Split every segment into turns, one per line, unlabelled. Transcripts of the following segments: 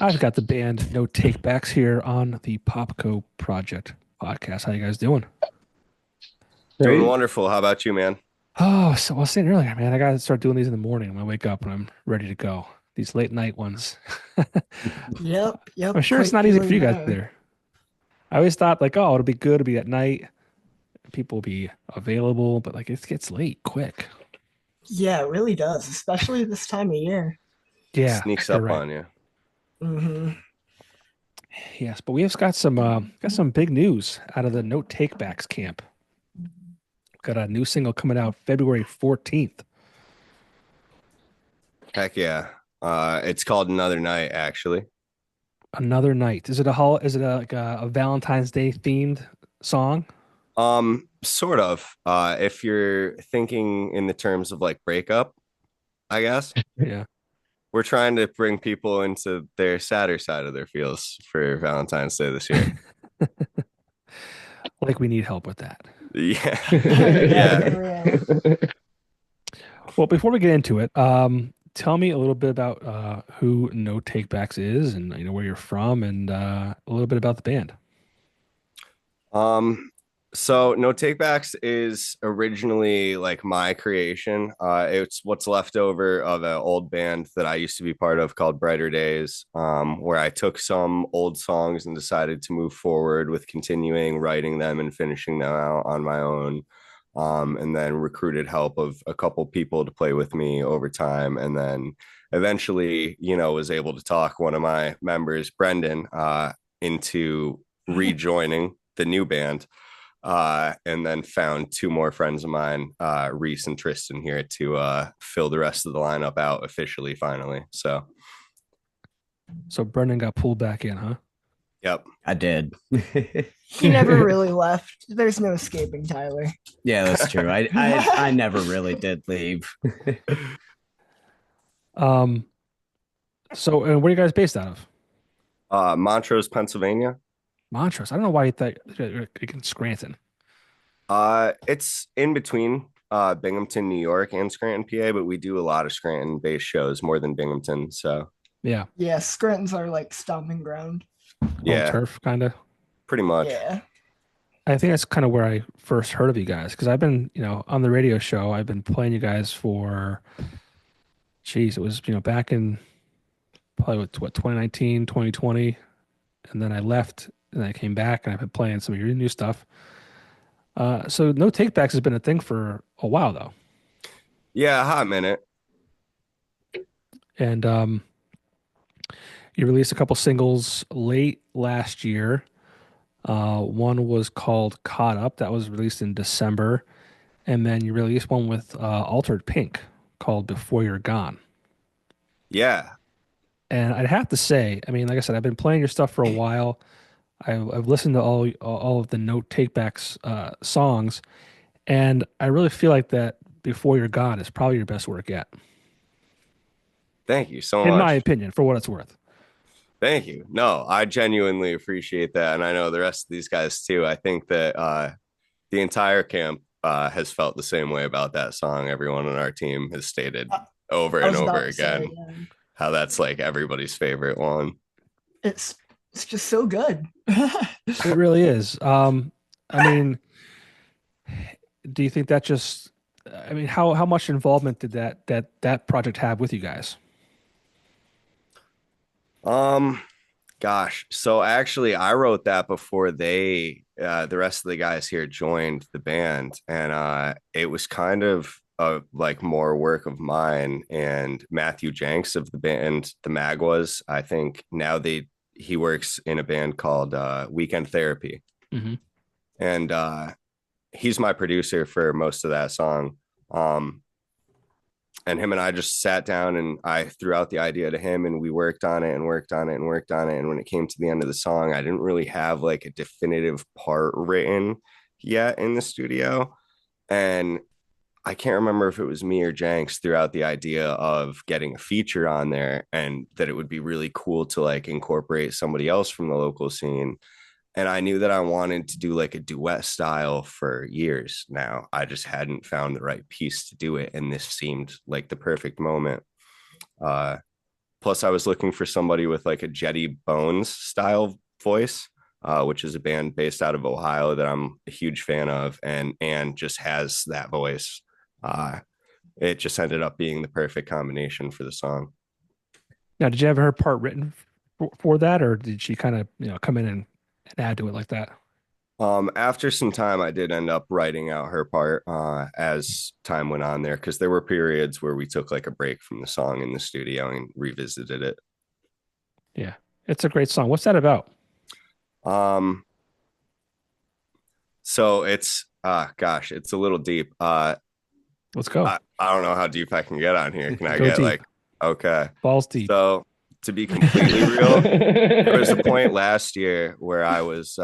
I've got the band No Takebacks here on the Popko Project Podcast. How you guys doing?
Doing
Great.
wonderful. How about you, man?
Oh, so I was saying earlier, man, I gotta start doing these in the morning when I wake up and I'm ready to go. These late night ones. I'm
Yep,
sure it's
quite
not easy for
feeling
you guys
that.
there. I always thought like, oh, it'll be good, it'll be at night, people will be available, but like it gets late quick.
Yeah, it really does, especially this time of year.
Yeah,
Sneaks
you're
up
right.
on you.
hmm
Yes, but we have got some big news out of the No Takebacks camp. Got a new single coming out February 14th.
Heck yeah. It's called Another Night, actually.
Another night. Is it like a Valentine's Day themed song?
Sort of. If you're thinking in the terms of like breakup, I guess
Yeah.
we're trying to bring people into their sadder side of their feels for Valentine's Day this year.
Like we need help with that.
Yeah.
Yeah,
Yeah.
for real.
Well, before we get into it, tell me a little bit about who No Takebacks is and where you're from and a little bit about the band.
Um, so No Takebacks is originally like my creation. It's what's left over of an old band that I used to be part of called Brighter Days, where I took some old songs and decided to move forward with continuing writing them and finishing them out on my own. And then recruited help of a couple people to play with me over time. And then eventually, was able to talk one of my members, Brendan, into rejoining the new band, and then found two more friends of mine, Reese and Tristan, here to fill the rest of the lineup out officially, finally. So,
So Brendan got pulled back in, huh?
yep.
I did.
He never really left. There's no escaping Tyler.
Yeah, that's true. I never really did leave.
Um, so and where are you guys based out of?
Montrose, Pennsylvania.
Montrose. I don't know why you thought you're in Scranton.
It's in between Binghamton, New York, and Scranton, PA, but we do a lot of Scranton-based shows more than Binghamton. So,
Yeah,
Yeah, Scranton's our like stomping ground.
home
yeah,
turf kind of.
pretty much.
Yeah.
I think that's kind of where I first heard of you guys because I've been, on the radio show, I've been playing you guys for, geez, it was, back in probably what 2019, 2020, and then I left and I came back and I've been playing some of your new stuff. So No Takebacks has been a thing for a while though,
Yeah, a hot minute.
and you released a couple singles late last year. One was called "Caught Up" that was released in December, and then you released one with Altered Pink called "Before You're Gone."
Yeah.
And I'd have to say, I mean, like I said, I've been playing your stuff for a while. I've listened to all of the No Takebacks songs, and I really feel like that "Before You're Gone" is probably your best work yet,
Thank you so
in my
much.
opinion, for what it's worth.
Thank you. No, I genuinely appreciate that. And I know the rest of these guys too. I think that the entire camp has felt the same way about that song. Everyone on our team has stated
I,
over
I
and
was
over
about to
again
say, yeah.
how that's like everybody's favorite one.
It's it's just so good.
It really is. I mean, do you think that just, I mean, how much involvement did that project have with you guys?
Um, Gosh. So actually, I wrote that before the rest of the guys here joined the band, and it was kind of like more work of mine and Matthew Jenks of the band, the Magwas. I think now he works in a band called Weekend Therapy,
Hmm.
and he's my producer for most of that song. Um, and him and I just sat down and I threw out the idea to him and we worked on it and worked on it and worked on it. And when it came to the end of the song, I didn't really have like a definitive part written yet in the studio. And I can't remember if it was me or Jenks threw out the idea of getting a feature on there and that it would be really cool to like incorporate somebody else from the local scene. And I knew that I wanted to do like a duet style for years now. I just hadn't found the right piece to do it. And this seemed like the perfect moment. Uh, plus I was looking for somebody with like a Jetty Bones style voice, which is a band based out of Ohio that I'm a huge fan of, and just has that voice. It just ended up being the perfect combination for the song.
Now, did you have her part written for that, or did she kind of come in and add to it like that?
After some time, I did end up writing out her part as time went on there, because there were periods where we took like a break from the song in the studio and revisited it.
Yeah, it's a great song. What's that about?
So it's gosh, it's a little deep.
Let's go.
I don't know how deep I can get on here. Can I
Go
get
deep.
like okay?
Balls deep.
So to be completely real, there was a point last year where I was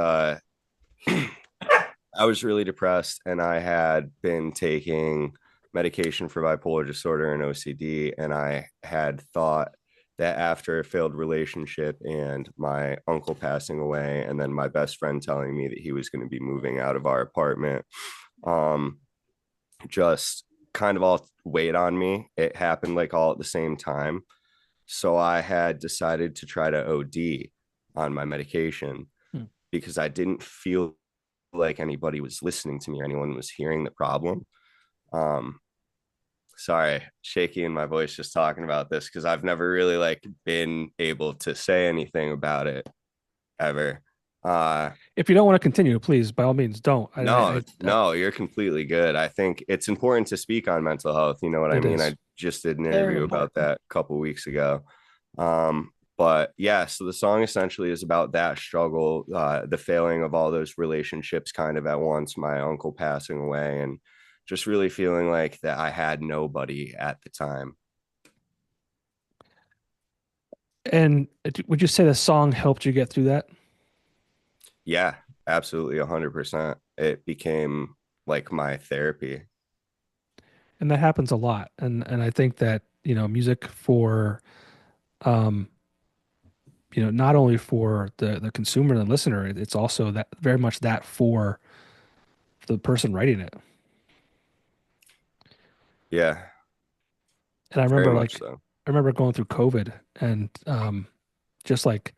really depressed, and I had been taking medication for bipolar disorder and OCD, and I had thought that after a failed relationship and my uncle passing away, and then my best friend telling me that he was going to be moving out of our apartment, just kind of all weighed on me. It happened like all at the same time. So I had decided to try to OD on my medication because I didn't feel like anybody was listening to me or anyone was hearing the problem. Sorry, shaky in my voice just talking about this, because I've never really like been able to say anything about it ever.
If you don't want to continue, please, by all means, don't.
No, you're completely good. I think it's important to speak on mental health. You know what I mean? I just did an interview about that a couple weeks ago. But yeah, so the song essentially is about that struggle, the failing of all those relationships kind of at once, my uncle passing away, and just really feeling like that I had nobody at the time.
And would you say the song helped you get through that?
Yeah, absolutely. 100%. It became like my therapy.
And that happens a lot. And I think that, music for, not only for the consumer and the listener, it's also that very much that for the person writing it.
Yeah.
And I
Very
remember
much so.
I remember going through COVID and just like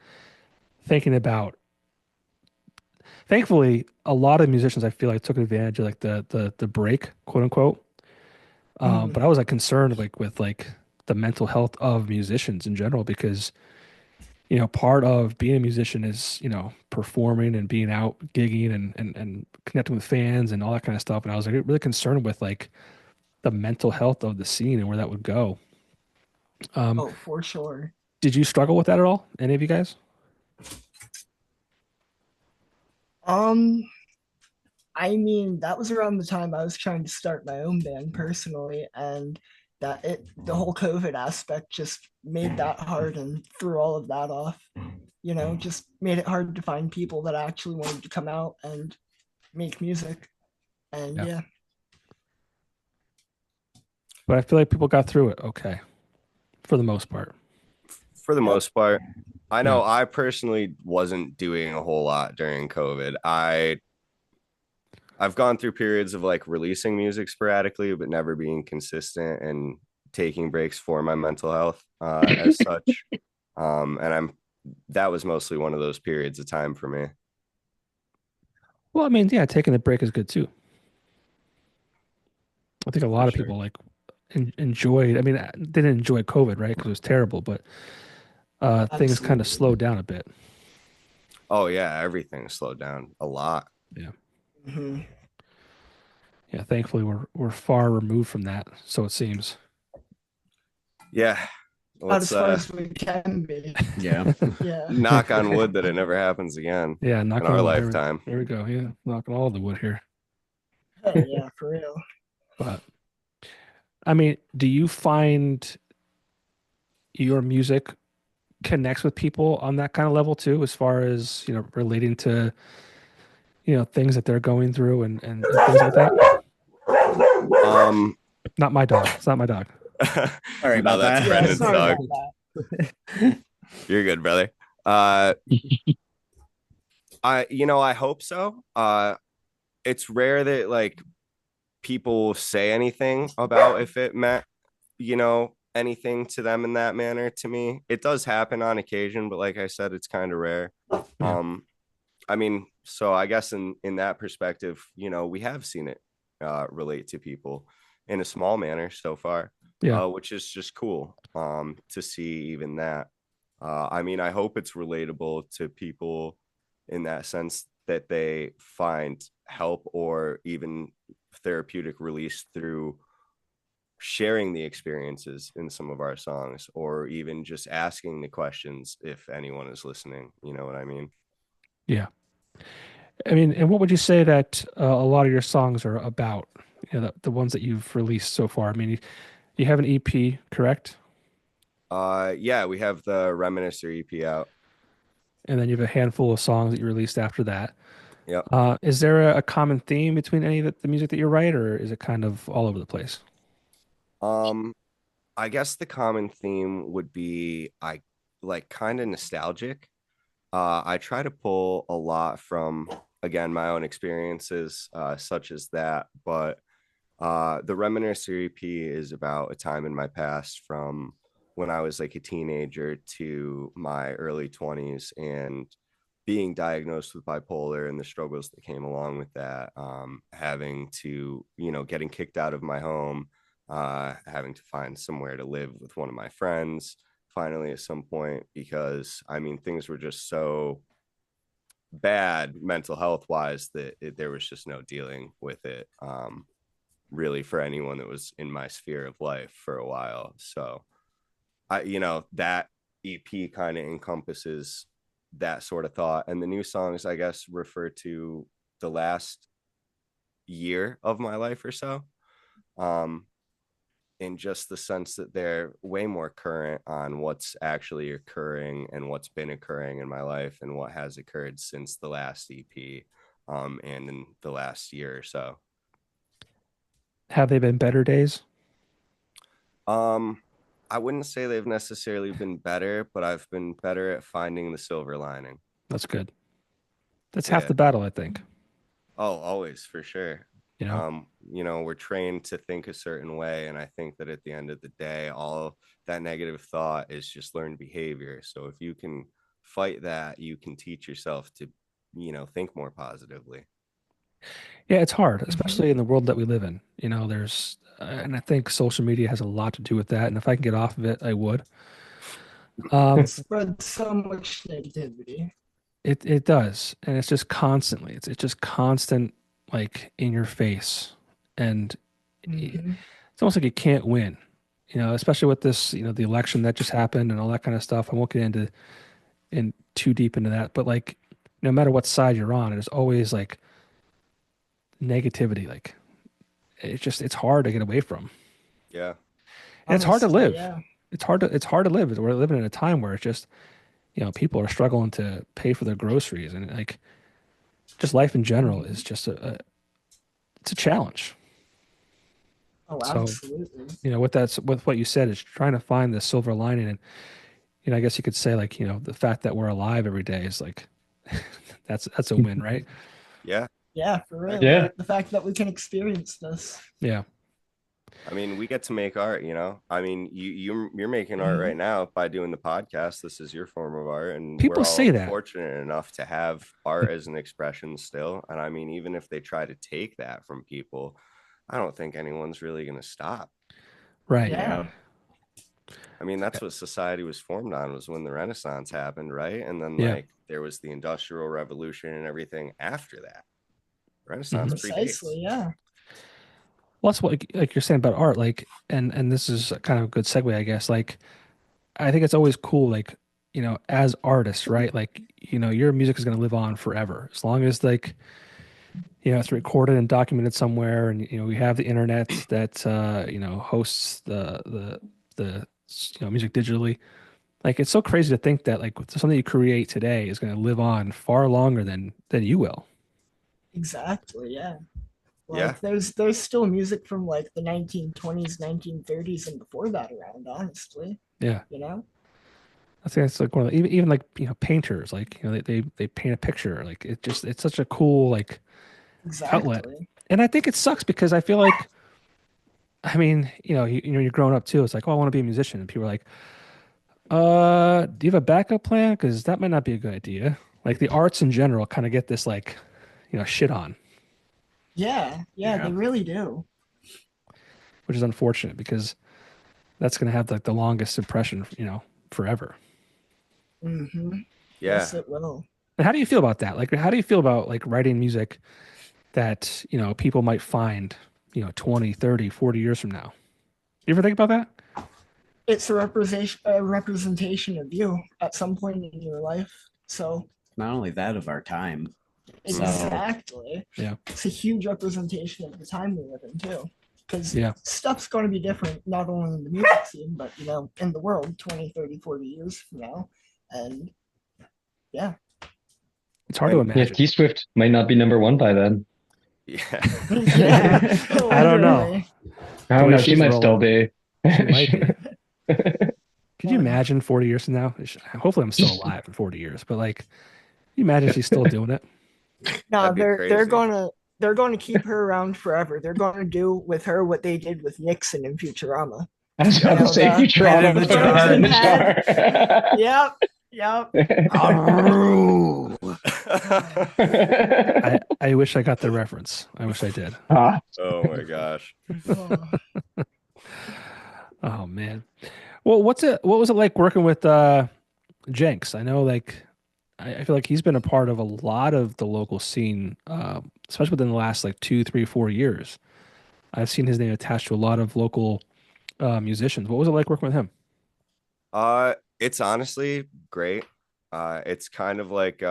thinking about, thankfully, a lot of musicians I feel like took advantage of like the break, quote unquote. But I was like concerned like with like the mental health of musicians in general, because part of being a musician is performing and being out gigging and connecting with fans and all that kind of stuff. And I was like really concerned with like the mental health of the scene and where that would go.
Oh, for sure.
Did you struggle with that at all? Any of you guys?
I mean, that was around the time I was trying to start my own band personally, and the whole COVID aspect just made that hard and threw all of that off. Just made it hard to find people that actually wanted to come out and make music. And yeah.
But I feel like people got through it okay, for the most part.
For the most part. I know I personally wasn't doing a whole lot during COVID. I've gone through periods of like releasing music sporadically, but never being consistent and taking breaks for my mental health as such. And that was mostly one of those periods of time for me.
Well, I mean, yeah, taking a break is good too. I think a lot of people like enjoyed. I mean, they didn't enjoy COVID, right? Because it was terrible, but things kind of slowed down a bit.
Oh yeah, everything slowed down a lot.
Yeah.
Mm-hmm.
Yeah, thankfully we're far removed from that, so it seems.
Yeah.
Not as far as we can be.
Yeah.
Yeah.
Knock on wood that it never happens again.
Yeah, knock
in
on
our
wood.
lifetime.
There we go. Yeah, knocking all the wood here.
Yeah, for real.
But I mean, do you find your music connects with people on that kind of level too, as far as relating to things that they're going through and things like that? Not my dog. It's not my dog.
Sorry about
that's
that.
Brendan's
Sorry
dog.
about that.
You're good, brother. I hope so. It's rare that like people say anything about if it meant anything to them in that manner to me. It does happen on occasion, but like I said, it's kind of rare.
Yeah.
I mean, so I guess in that perspective, we have seen it relate to people in a small manner so far,
Yeah.
which is just cool to see even that. I mean, I hope it's relatable to people in that sense that they find help or even therapeutic release through sharing the experiences in some of our songs, or even just asking the questions if anyone is listening. You know what I mean?
Yeah. I mean, and what would you say that a lot of your songs are about? The ones that you've released so far. I mean, you have an EP, correct?
Yeah, we have the Reminiscer EP out.
And then you have a handful of songs that you released after that.
Yep.
Is there a common theme between any of the music that you write, or is it kind of all over the place?
um I guess the common theme would be I like kind of nostalgic. I try to pull a lot from, again, my own experiences, such as that. But the Reminiscer EP is about a time in my past from when I was like a teenager to my early 20s and being diagnosed with bipolar and the struggles that came along with that. Having to, getting kicked out of my home, having to find somewhere to live with one of my friends finally at some point, because I mean things were just so bad mental health wise that there was just no dealing with it, really, for anyone that was in my sphere of life for a while. So that EP kind of encompasses that sort of thought, and the new songs I guess refer to the last year of my life or so, um in just the sense that they're way more current on what's actually occurring and what's been occurring in my life and what has occurred since the last EP, and in the last year or so.
Have they been better days?
Um, I wouldn't say they've necessarily been better, but I've been better at finding the silver lining.
That's good. That's half
Yeah.
the battle, I think.
Oh, always, for sure.
You know?
We're trained to think a certain way, and I think that at the end of the day, all that negative thought is just learned behavior. So if you can fight that, you can teach yourself to, think more positively.
Yeah, it's hard,
Mhm.
especially in the world that we live in. And I think social media has a lot to do with that. And if I can get off of it, I would.
It
Um,
spreads so much negativity.
it does, and it's just constantly. It's just constant, like in your face, and it's
Mhm.
almost like you can't win. Especially with this, the election that just happened and all that kind of stuff. I won't get in too deep into that, but like, no matter what side you're on, there's always like negativity. Like it's hard to get away from,
Yeah.
and it's hard to
Honestly,
live.
yeah.
It's hard to live. We're living in a time where it's just, people are struggling to pay for their groceries, and like just life in general is just it's a challenge.
Oh,
So,
absolutely.
with what you said is trying to find the silver lining, and I guess you could say like, the fact that we're alive every day is like that's a win, right?
Yeah.
Yeah, for real.
Yeah.
Like the fact that we can experience this.
Yeah.
I mean, we get to make art, I mean, you're making art right now by doing the podcast. This is your form of art, and we're
People
all
say that.
fortunate enough to have art as an expression still. And I mean, even if they try to take that from people, I don't think anyone's really going to stop.
Right.
Yeah.
I mean, that's what society was formed on, was when the Renaissance happened, right? And then
Yeah.
like there was the Industrial Revolution and everything after that.
Mhm.
Renaissance predates.
Precisely, yeah.
Well, that's what like you're saying about art, like, and this is kind of a good segue, I guess. Like, I think it's always cool, like, as artists, right? Like, your music is going to live on forever as long as like, it's recorded and documented somewhere, and we have the internet that hosts the music digitally. Like, it's so crazy to think that like something you create today is going to live on far longer than you will.
Exactly, yeah.
Yeah.
Like there's still music from like the 1920s, 1930s, and before that around, honestly.
Yeah. I think it's like one of the, even like painters, like they paint a picture, like it's such a cool like outlet.
Exactly.
And I think it sucks because I feel like I mean, you're growing up too. It's like, oh, I want to be a musician, and people are like, do you have a backup plan? Because that might not be a good idea. Like the arts in general kind of get this like, shit on,
Yeah,
Yeah.
they really do.
which is unfortunate because that's going to have like the longest impression, forever.
Hmm.
Yeah.
Yes, it will.
And how do you feel about that? Like, how do you feel about like writing music that, people might find, 20, 30, 40 years from now? You ever think about that?
It's a representation of you at some point in your life. So
Not only that, of our time.
Mhm.
exactly,
Yeah.
it's a huge representation of the time we live in too. Because
Yeah.
stuff's going to be different, not only in the music scene, but in the world 20, 30, 40 years from now. And yeah.
It's hard to
And-
Yeah,
imagine.
T Swift might not be number one by then.
Yeah.
Yeah,
I don't know.
literally.
I
The
don't
way
know. She
she's
might still
rolling.
be.
She might be. Could you imagine 40 years from now? Hopefully I'm still alive in 40 years, but like, you imagine she's still doing it?
No,
That'd be
they're
crazy.
going to keep her around forever. They're going to do with her what they did with Nixon in Futurama.
I was about to say
the-
Futurama
the
put her
jar.
in the jar.
Yep.
I wish I got the reference. I wish I did.
Ah,
Oh my gosh.
Oh,
Oh man. Well, what was it like working with Jenks? I know like I feel like he's been a part of a lot of the local scene, especially within the last like 2, 3, 4 years. I've seen his name attached to a lot of local musicians. What was it like working with him?
It's honestly great. It's kind of like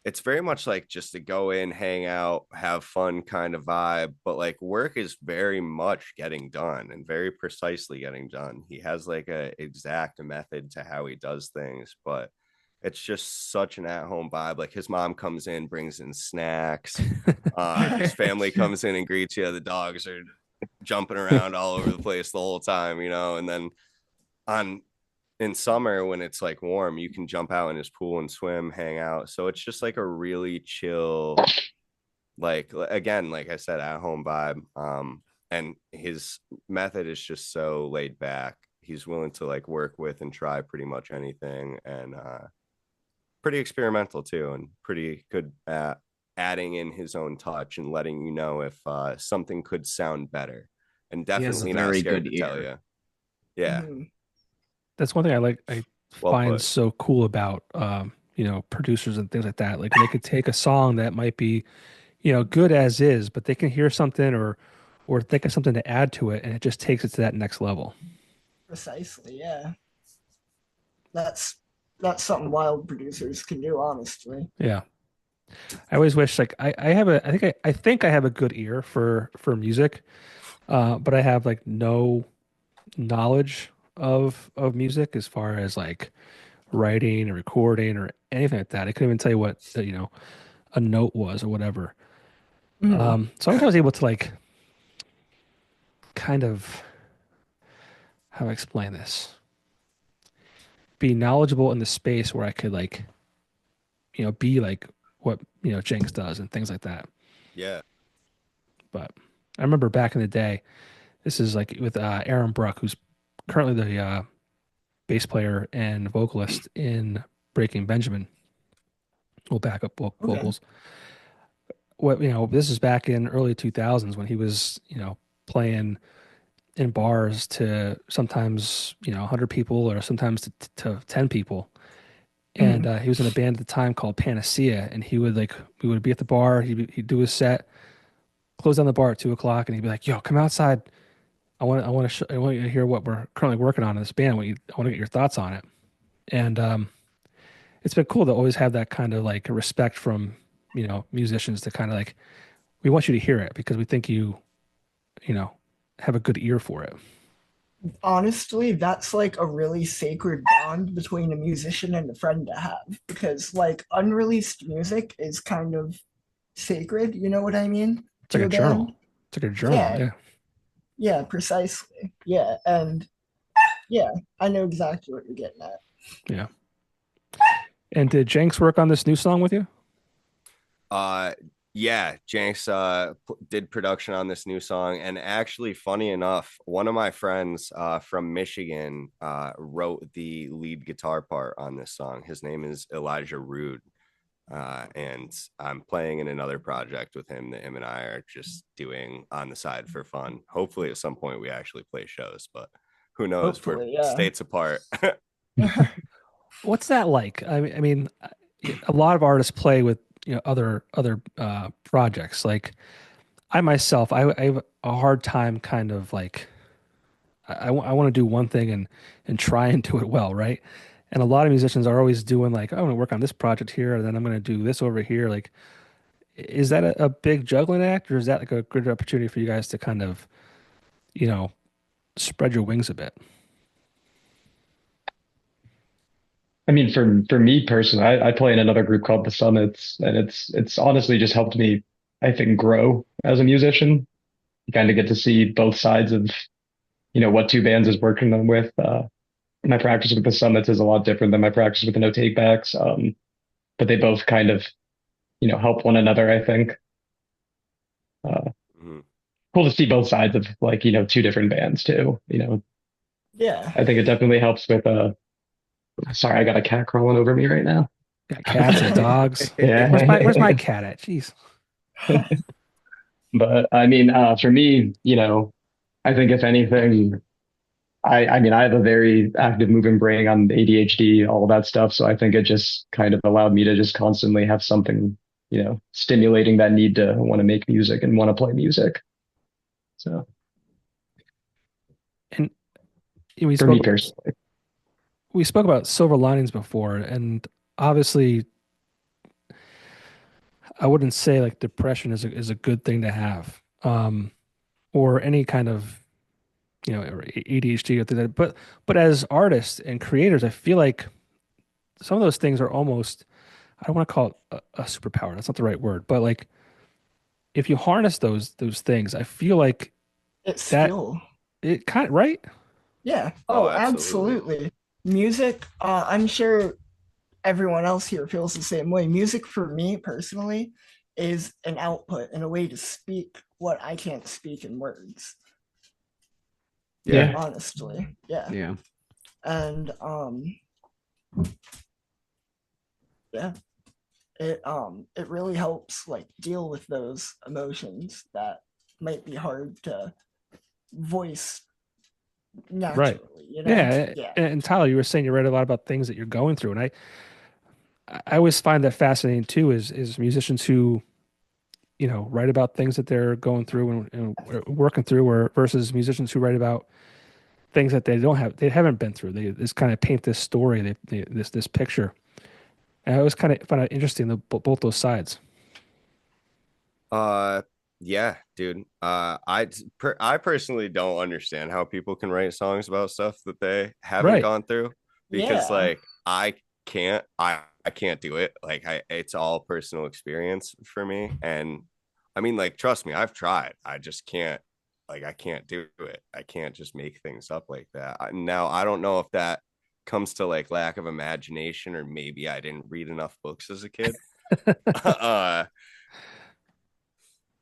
it's very much like just to go in, hang out, have fun kind of vibe, but like work is very much getting done and very precisely getting done. He has like a exact method to how he does things, but it's just such an at-home vibe. Like his mom comes in, brings in snacks. His family comes in and greets you. The dogs are jumping around all over the place the whole time, and then on in summer when it's like warm, you can jump out in his pool and swim, hang out. So it's just like a really chill, like again, like I said, at home vibe. And his method is just so laid back. He's willing to like work with and try pretty much anything, and pretty experimental too, and pretty good at adding in his own touch and letting you know if something could sound better, and
He has a
definitely not
very
scared
good
to tell
ear.
you. Yeah.
mhm.
That's one thing I
Well
find
put.
so cool about producers and things like that. Like they could take a song that might be, good as is, but they can hear something or think of something to add to it, and it just takes it to that next level.
Precisely, yeah. That's something wild producers can do, honestly.
Yeah. I always wish like I have a I think I have a good ear for music, but I have like no knowledge of music as far as like writing or recording or anything like that. I couldn't even tell you what a note was or whatever. So I wish I was able to like kind of how do I explain this? Be knowledgeable in the space where I could like be like what Jenks does and things like that.
Yeah.
But I remember back in the day, this is like with Aaron Bruck, who's currently the bass player and vocalist in Breaking Benjamin. Well, backup vocals. What this is back in early 2000s when he was playing in bars to sometimes 100 people or sometimes to 10 people. And he was in a band at the time called Panacea, and we would be at the bar, he'd do his set, close down the bar at 2 o'clock, and he'd be like, "Yo, come outside. I want you to hear what we're currently working on in this band. I want to get your thoughts on it." And it's been cool to always have that kind of like respect from musicians to kind of like, we want you to hear it because we think you have a good ear for it.
Honestly, that's like a really sacred bond between a musician and a friend to have, because like unreleased music is kind of sacred, you know what I mean?
It's like
To
a
a
journal.
band.
It's like a journal.
Yeah.
Yeah.
Yeah, precisely. Yeah, and yeah, I know exactly what you're getting at.
Yeah. And did Jenks work on this new song with you?
Yeah, Jenks did production on this new song, and actually, funny enough, one of my friends from Michigan wrote the lead guitar part on this song. His name is Elijah Rude, and I'm playing in another project with him that him and I are just doing on the side for fun. Hopefully, at some point, we actually play shows, but who knows? We're
Hopefully, yeah.
states apart.
What's that like? I mean, a lot of artists play with other projects. Like I myself, I have a hard time kind of like I want to do one thing and try and do it well, right? And a lot of musicians are always doing like, oh, I'm gonna work on this project here, and then I'm gonna do this over here. Like, is that a big juggling act, or is that like a good opportunity for you guys to kind of, you know, spread your wings a bit?
I mean, for me personally, I play in another group called the Summits, and it's honestly just helped me, I think, grow as a musician. You kind of get to see both sides of, what two bands is working on with. My practice with the Summits is a lot different than my practice with the No Takebacks, but they both kind of, help one another, I think. Uh,
Mhm.
cool to see both sides of like, two different bands too.
Yeah.
I think it definitely helps with sorry, I got a cat crawling over me right now.
Got cats and dogs.
Yeah.
Where's my cat at? Jeez.
But I mean, for me, I think if anything, I mean, I have a very active moving brain on ADHD, all of that stuff. So I think it just kind of allowed me to just constantly have something, stimulating that need to want to make music and want to play music. So
And we
for me
spoke
personally,
we spoke about silver linings before, and obviously, I wouldn't say like depression is a good thing to have, or any kind of or ADHD or things like that. But as artists and creators, I feel like some of those things are almost, I don't want to call it a superpower. That's not the right word, but like if you harness those things, I feel like
It's
that
skill.
it kind of right.
Yeah.
Oh,
Oh,
absolutely.
absolutely. Music, I'm sure everyone else here feels the same way. Music for me personally is an output and a way to speak what I can't speak in words.
Yeah.
Honestly. Yeah.
Yeah.
And yeah, it really helps like deal with those emotions that might be hard to voice
Right.
naturally,
Yeah.
Yeah.
And Tyler, you were saying you read a lot about things that you're going through, and I always find that fascinating too. Is musicians who write about things that they're going through and working through, or versus musicians who write about things that they haven't been through. They just kind of paint this story, this picture. And I always kind of find it interesting both those sides.
Yeah, dude. I personally don't understand how people can write songs about stuff that they haven't
Right.
gone through, because
Yeah.
like I can't do it. Like it's all personal experience for me. And I mean, like, trust me, I've tried. I just can't, like, I can't do it. I can't just make things up like that. Now, I don't know if that comes to like lack of imagination, or maybe I didn't read enough books as a kid. uh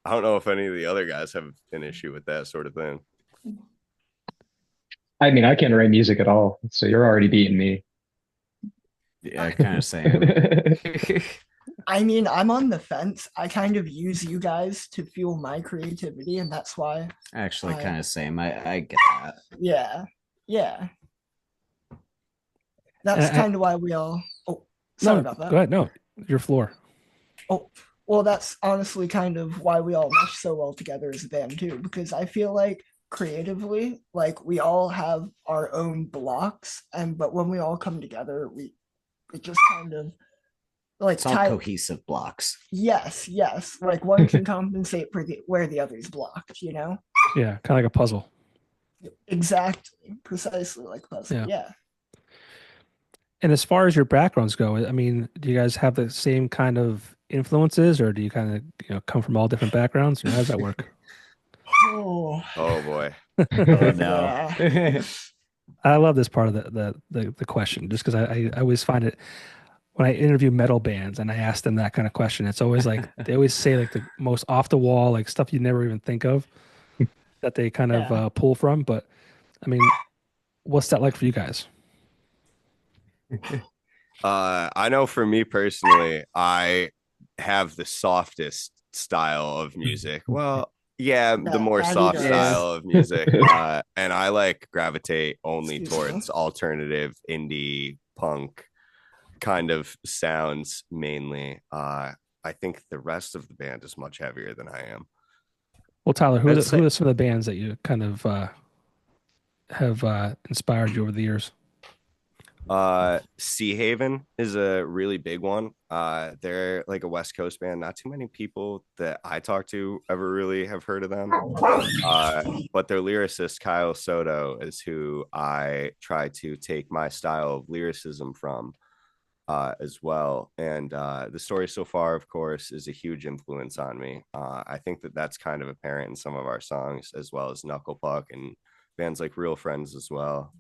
I don't know if any of the other guys have an issue with that sort of thing.
I mean, I can't write music at all. So you're already beating me.
Yeah, kind of same.
I mean, I'm on the fence. I kind of use you guys to fuel my creativity, and that's why.
Actually, kind of same. I get that.
Yeah. Yeah. That's
And
kind of why we all. Oh,
no,
sorry about that.
go ahead. No, your floor.
Oh, well, that's honestly kind of why we all mesh so well together as a band too, because I feel like creatively, like we all have our own blocks, and but when we all come together, it just kind of like
It's all cohesive blocks.
Yes, like one can compensate for where the other's blocked,
Yeah, kind of like a puzzle.
Exactly, precisely like puzzle. Yeah.
And as far as your backgrounds go, I mean, do you guys have the same kind of influences, or do you kind of come from all different backgrounds? How does that work?
Oh
boy.
Oh no.
Yeah.
I love this part of the question, just because I always find it. when I interview metal bands and I ask them that kind of question, it's always like they always say like the most off the wall, like stuff you never even think of that they kind of
Yeah.
pull from. But I mean, what's that like for you guys?
I know for me personally, I have the softest style of music. Well, yeah, the more
That he
soft
does.
style of music. And I like gravitate only
Excuse me.
towards alternative, indie, punk kind of sounds mainly. I think the rest of the band is much heavier than I am.
Well, Tyler,
I'd say
who are some of the bands that you kind of have inspired you over the years?
Sea Haven is a really big one. They're like a West Coast band. Not too many people that I talk to ever really have heard of them. But their lyricist Kyle Soto is who I try to take my style of lyricism from as well. And the story so far, of course, is a huge influence on me. I think that that's kind of apparent in some of our songs, as well as Knuckle Puck and bands like Real Friends as well.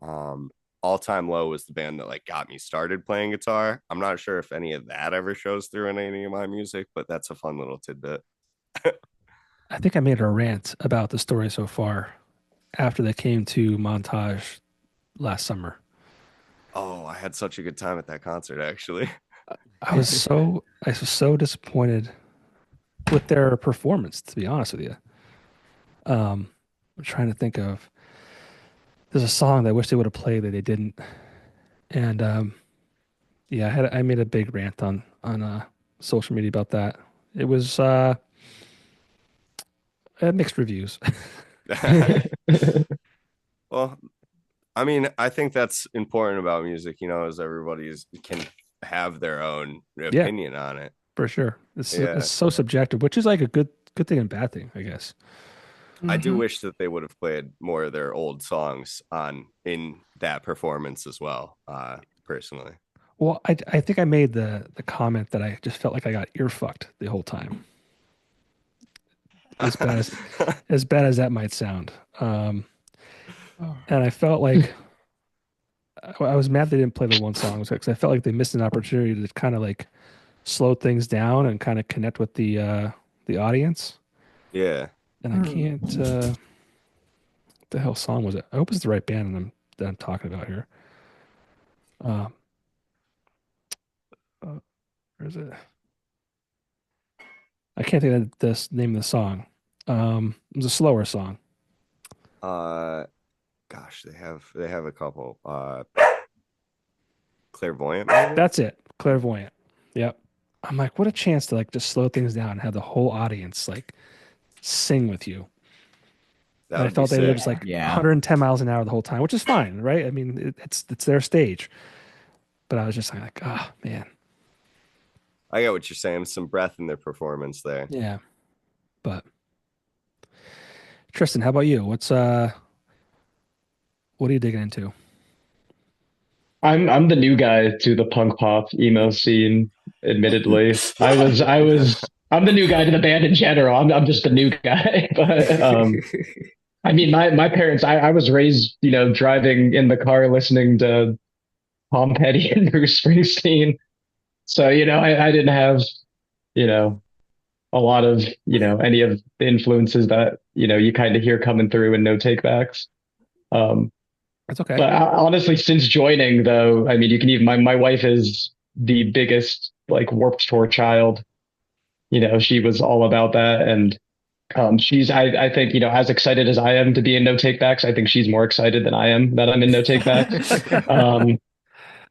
Um, All Time Low was the band that like got me started playing guitar. I'm not sure if any of that ever shows through in any of my music, but that's a fun little tidbit.
I think I made a rant about the story so far after they came to Montage last summer.
Oh, I had such a good time at that concert, actually.
I was so disappointed with their performance, to be honest with you. I'm trying to think of there's a song that I wish they would have played that they didn't. And yeah, I made a big rant on social media about that. It was mixed reviews.
Well, I mean, I think that's important about music, as everybody's can have their own
Yeah,
opinion on it.
for sure. It's
Yeah.
so subjective, which is like a good thing and bad thing, I guess.
I do
Mhm.
wish that they would have played more of their old songs on in that performance as well, personally.
Well, I think I made the comment that I just felt like I got ear fucked the whole time. As bad as that might sound. And I felt like I was mad they didn't play the one song because I felt like they missed an opportunity to kind of like slow things down and kind of connect with the audience.
Yeah.
And I can't what the hell song was it? I hope it's the right band that I'm talking about here. Uh, where is it? I can't think of the name of the song. It was a slower song.
Uh Gosh, they have a couple. Clairvoyant, maybe?
That's it. Clairvoyant. Yep. I'm like, what a chance to like just slow things down and have the whole audience like sing with you.
That
And I
would be
felt they were
sick.
just like
Yeah.
110 miles an hour the whole time, which is fine, right? I mean, it's their stage. But I was just like, oh man,
I get what you're saying. Some breath in their performance there.
yeah. But Tristan, how about you? What are you digging into?
I'm the new guy to the punk pop emo scene, admittedly. I'm the new guy to the band in general. I'm just the new guy. But I mean my parents, I was raised, driving in the car listening to Tom Petty and Bruce Springsteen. So, I didn't have, you know, a lot of, any of the influences that, you kind of hear coming through in No Takebacks. Um,
That's okay.
but honestly, since joining, though, I mean, you can even my wife is the biggest like Warped Tour child. She was all about that, and she's I think as excited as I am to be in No Takebacks, I think she's more excited than I am that I'm in No Takebacks. Um,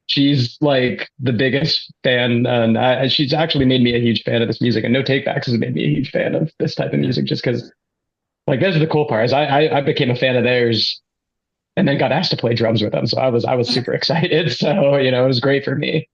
she's like the biggest fan, and she's actually made me a huge fan of this music. And No Takebacks has made me a huge fan of this type of
Yeah.
music, just because like that's the cool part is I became a fan of theirs and then got asked to play drums with them. So I was super excited. So, it was great for me.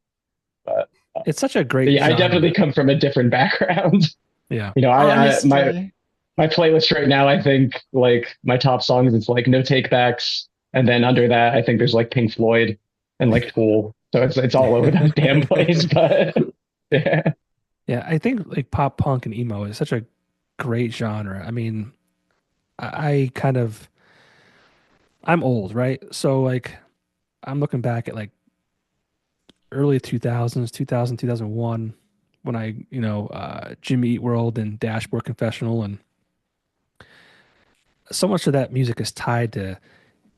But,
It's such a
but
great
yeah, I definitely
genre.
come from a different background.
Yeah.
I
Honestly,
my playlist right now, I think like my top songs, it's like No Takebacks. And then under that, I think there's like Pink Floyd and like Tool. So it's all over the damn place. But yeah.
Yeah, I think like pop punk and emo is such a great genre. I mean, I kind of I'm old, right? So like I'm looking back at like early 2000s, 2001, when I, Jimmy Eat World and Dashboard Confessional, and so much of that music is tied to,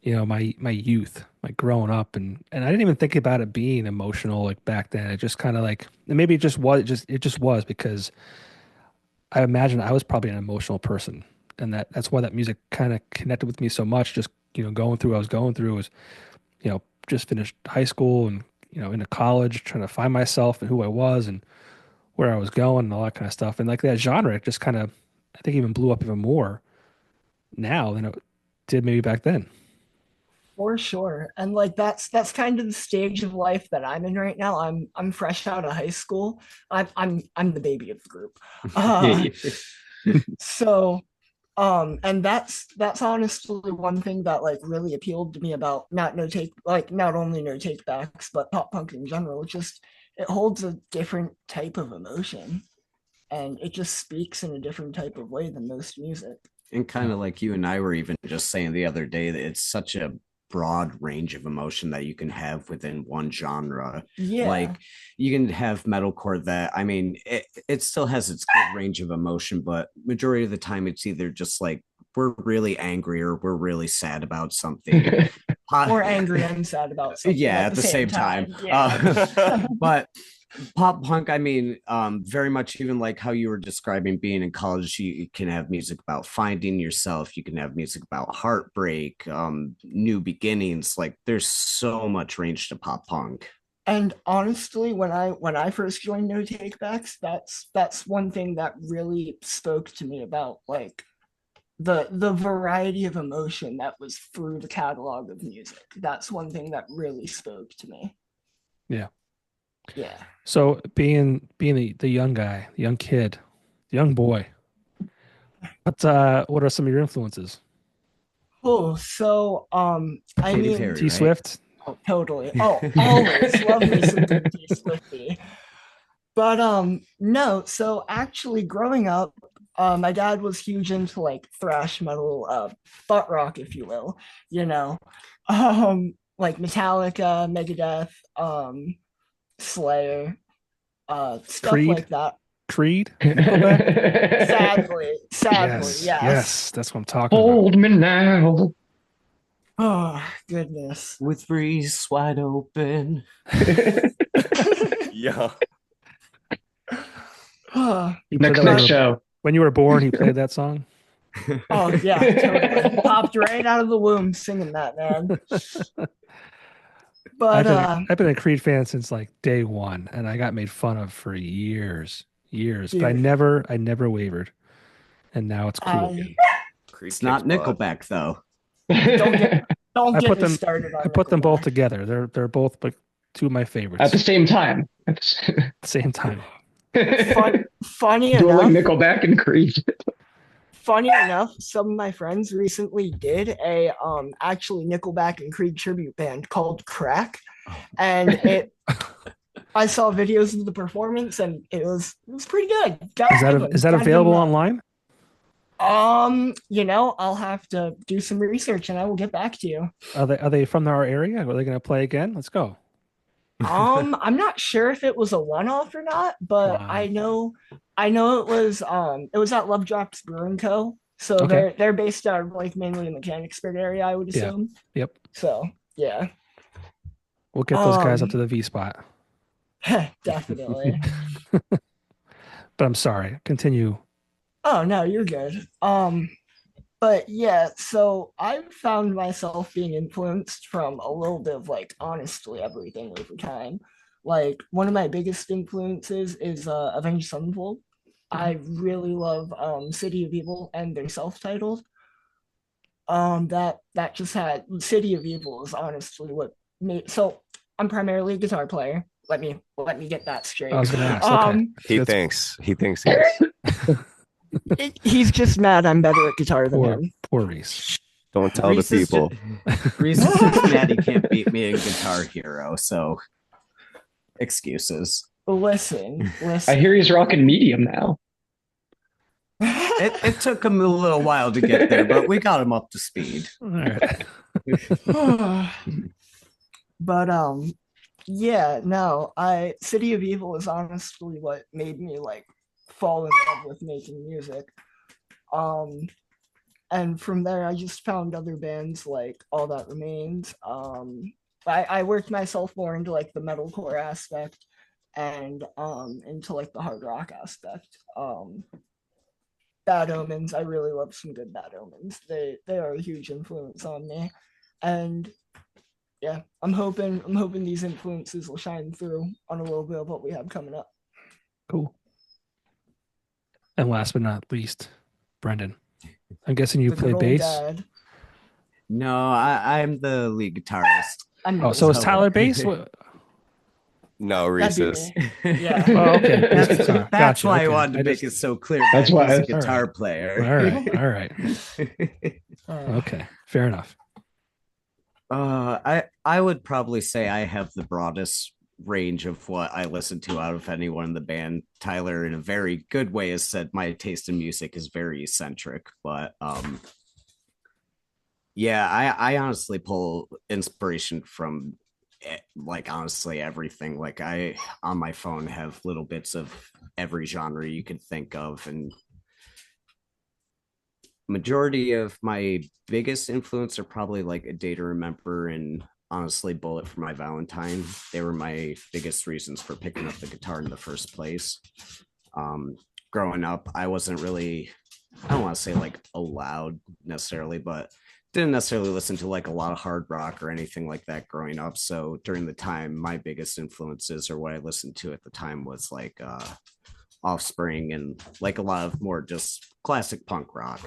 my youth, like growing up, and I didn't even think about it being emotional like back then. It just kind of like, and maybe it just was because I imagine I was probably an emotional person, and that's why that music kind of connected with me so much. Just going through what I was going through was, just finished high school and into college, trying to find myself and who I was and where I was going and all that kind of stuff. And like that genre, it just kind of, I think, even blew up even more now than it did maybe back then.
For sure. And like that's kind of the stage of life that I'm in right now. I'm fresh out of high school. I'm the baby of the group. So and that's honestly one thing that like really appealed to me about not only no take backs but pop punk in general. Just it holds a different type of emotion, and it just speaks in a different type of way than most music.
And kind of like you and I were even just saying the other day, that it's such a broad range of emotion that you can have within one genre.
Yeah.
Like you can have metalcore that, I mean, it still has its good range of emotion, but majority of the time it's either just like we're really angry or we're really sad about something.
Or angry and sad about something.
Yeah, at the same time.
Yeah.
But pop punk, I mean, very much even like how you were describing being in college, you can have music about finding yourself, you can have music about heartbreak, new beginnings. Like there's so much range to pop punk.
And honestly, when I first joined No Takebacks, that's one thing that really spoke to me about like the variety of emotion that was through the catalog of music. That's one thing that really spoke to me.
Yeah.
Yeah.
So being the young guy, the young kid, the young boy, what are some of your influences?
Oh, so I
Katy
mean,
Perry,
T
right?
Swift.
oh, totally. Oh, always love me some T Swifty. But no, so actually growing up, my dad was huge into like thrash metal, butt rock, if you will, you know. Like Metallica, Megadeth, Slayer, stuff
Creed?
like that.
Creed?
Sadly,
Yes,
yes.
that's what I'm talking
Hold me now.
Oh goodness.
With wreaths wide open.
Yeah.
Oh
He played that
Next
when
show.
when you were born, he played that song.
yeah, totally. Popped right out of the womb singing that, man. But
I've been a Creed fan since like day one, and I got made fun of for years. But I
Dude.
never wavered, and now it's cool.
Creed
It's not
kicks butt.
Nickelback though.
Don't get
I put
me
them
started on
I put them both
Nickelback.
together. They're both like two of my favorites
At the same time.
at the same time.
Funny
Dueling
enough,
Nickelback and Creed.
some of my friends recently did a actually Nickelback and Creed tribute band called Crack, and I saw videos of the performance and it was pretty good.
Is that available online?
I'll have to do some research and I will get back to you.
Are they from our area? Are they going to play again? Let's go.
I'm not sure if it was a one-off or not, but
Wow.
I know it was at Love Drops Brewing Co. So
Okay.
they're based out of like mainly the Mechanicsburg area, I would assume.
Yep.
So yeah.
We'll get those guys up to the V spot.
Definitely.
But I'm sorry. Continue.
Oh no, you're good. But yeah, so I've found myself being influenced from a little bit of like honestly everything over time. Like one of my biggest influences is Avenged Sevenfold. I really love City of Evil and their self-titled. That just had City of Evil is honestly what made, so I'm primarily a guitar player. Let me get that straight.
I was going to ask. Okay.
He thinks he is.
He's just mad I'm better at guitar than him.
Poor Reese.
Don't tell the people.
Reese is Cincinnati can't beat me in Guitar Hero, so excuses.
Listen.
I hear he's rocking medium now.
It took him a little while to get there, but we got him up to speed.
All right.
But Yeah, no, I City of Evil is honestly what made me like fall in love with making music. Um, and from there, I just found other bands like All That Remains. I worked myself more into like the metalcore aspect and into like the hard rock aspect. Bad Omens, I really love some good Bad Omens. They are a huge influence on me, and yeah, I'm hoping these influences will shine through on a little bit of what we have coming up.
Cool. And last but not least, Brendan. I'm guessing you
The
play
good old
bass.
dad.
No, I'm the lead guitarist.
Oh, so is
So-
Tyler bass?
No,
That'd be
Reese's.
me. Yeah.
Oh, okay. Bass
That's,
guitar.
that's
Gotcha,
why I
okay.
wanted to
I
make
just-
it so clear.
That's
that
why-
he's a
all
guitar
right.
player.
All right. Okay. Fair enough.
I would probably say I have the broadest range of what I listen to out of anyone in the band. Tyler, in a very good way, has said my taste in music is very eccentric, but yeah, I honestly pull inspiration from like honestly everything. Like I on my phone have little bits of every genre you could think of, and majority of my biggest influence are probably like A Day to Remember and honestly Bullet for My Valentine. They were my biggest reasons for picking up the guitar in the first place. Growing up, I wasn't really, I don't want to say like allowed necessarily, but didn't necessarily listen to like a lot of hard rock or anything like that growing up. So during the time, my biggest influences or what I listened to at the time was like Offspring and like a lot of more just classic punk rock.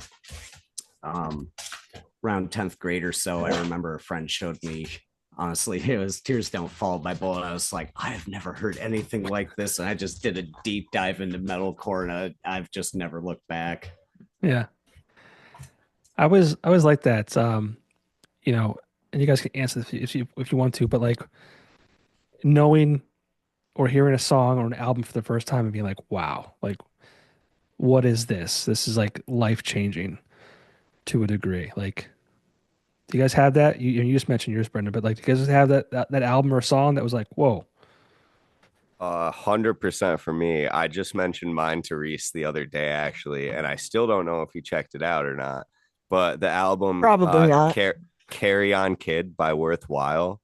Around 10th grade or so, I remember a friend showed me, honestly, it was Tears Don't Fall by Bullet. I was like, I have never heard anything like this. And I just did a deep dive into metalcore and I've just never looked back.
Yeah. I was like that. You know, and you guys can answer this if you want to, but like knowing or hearing a song or an album for the first time and being like, wow, like what is this? This is like life changing to a degree. Like, do you guys have that? You just mentioned yours, Brendan, but like, do you guys have that album or song that was like, whoa?
100% for me. I just mentioned mine to Reese the other day, actually, and I still don't know if he checked it out or not. But the album,
Probably not.
Carry On Kid by Worthwhile.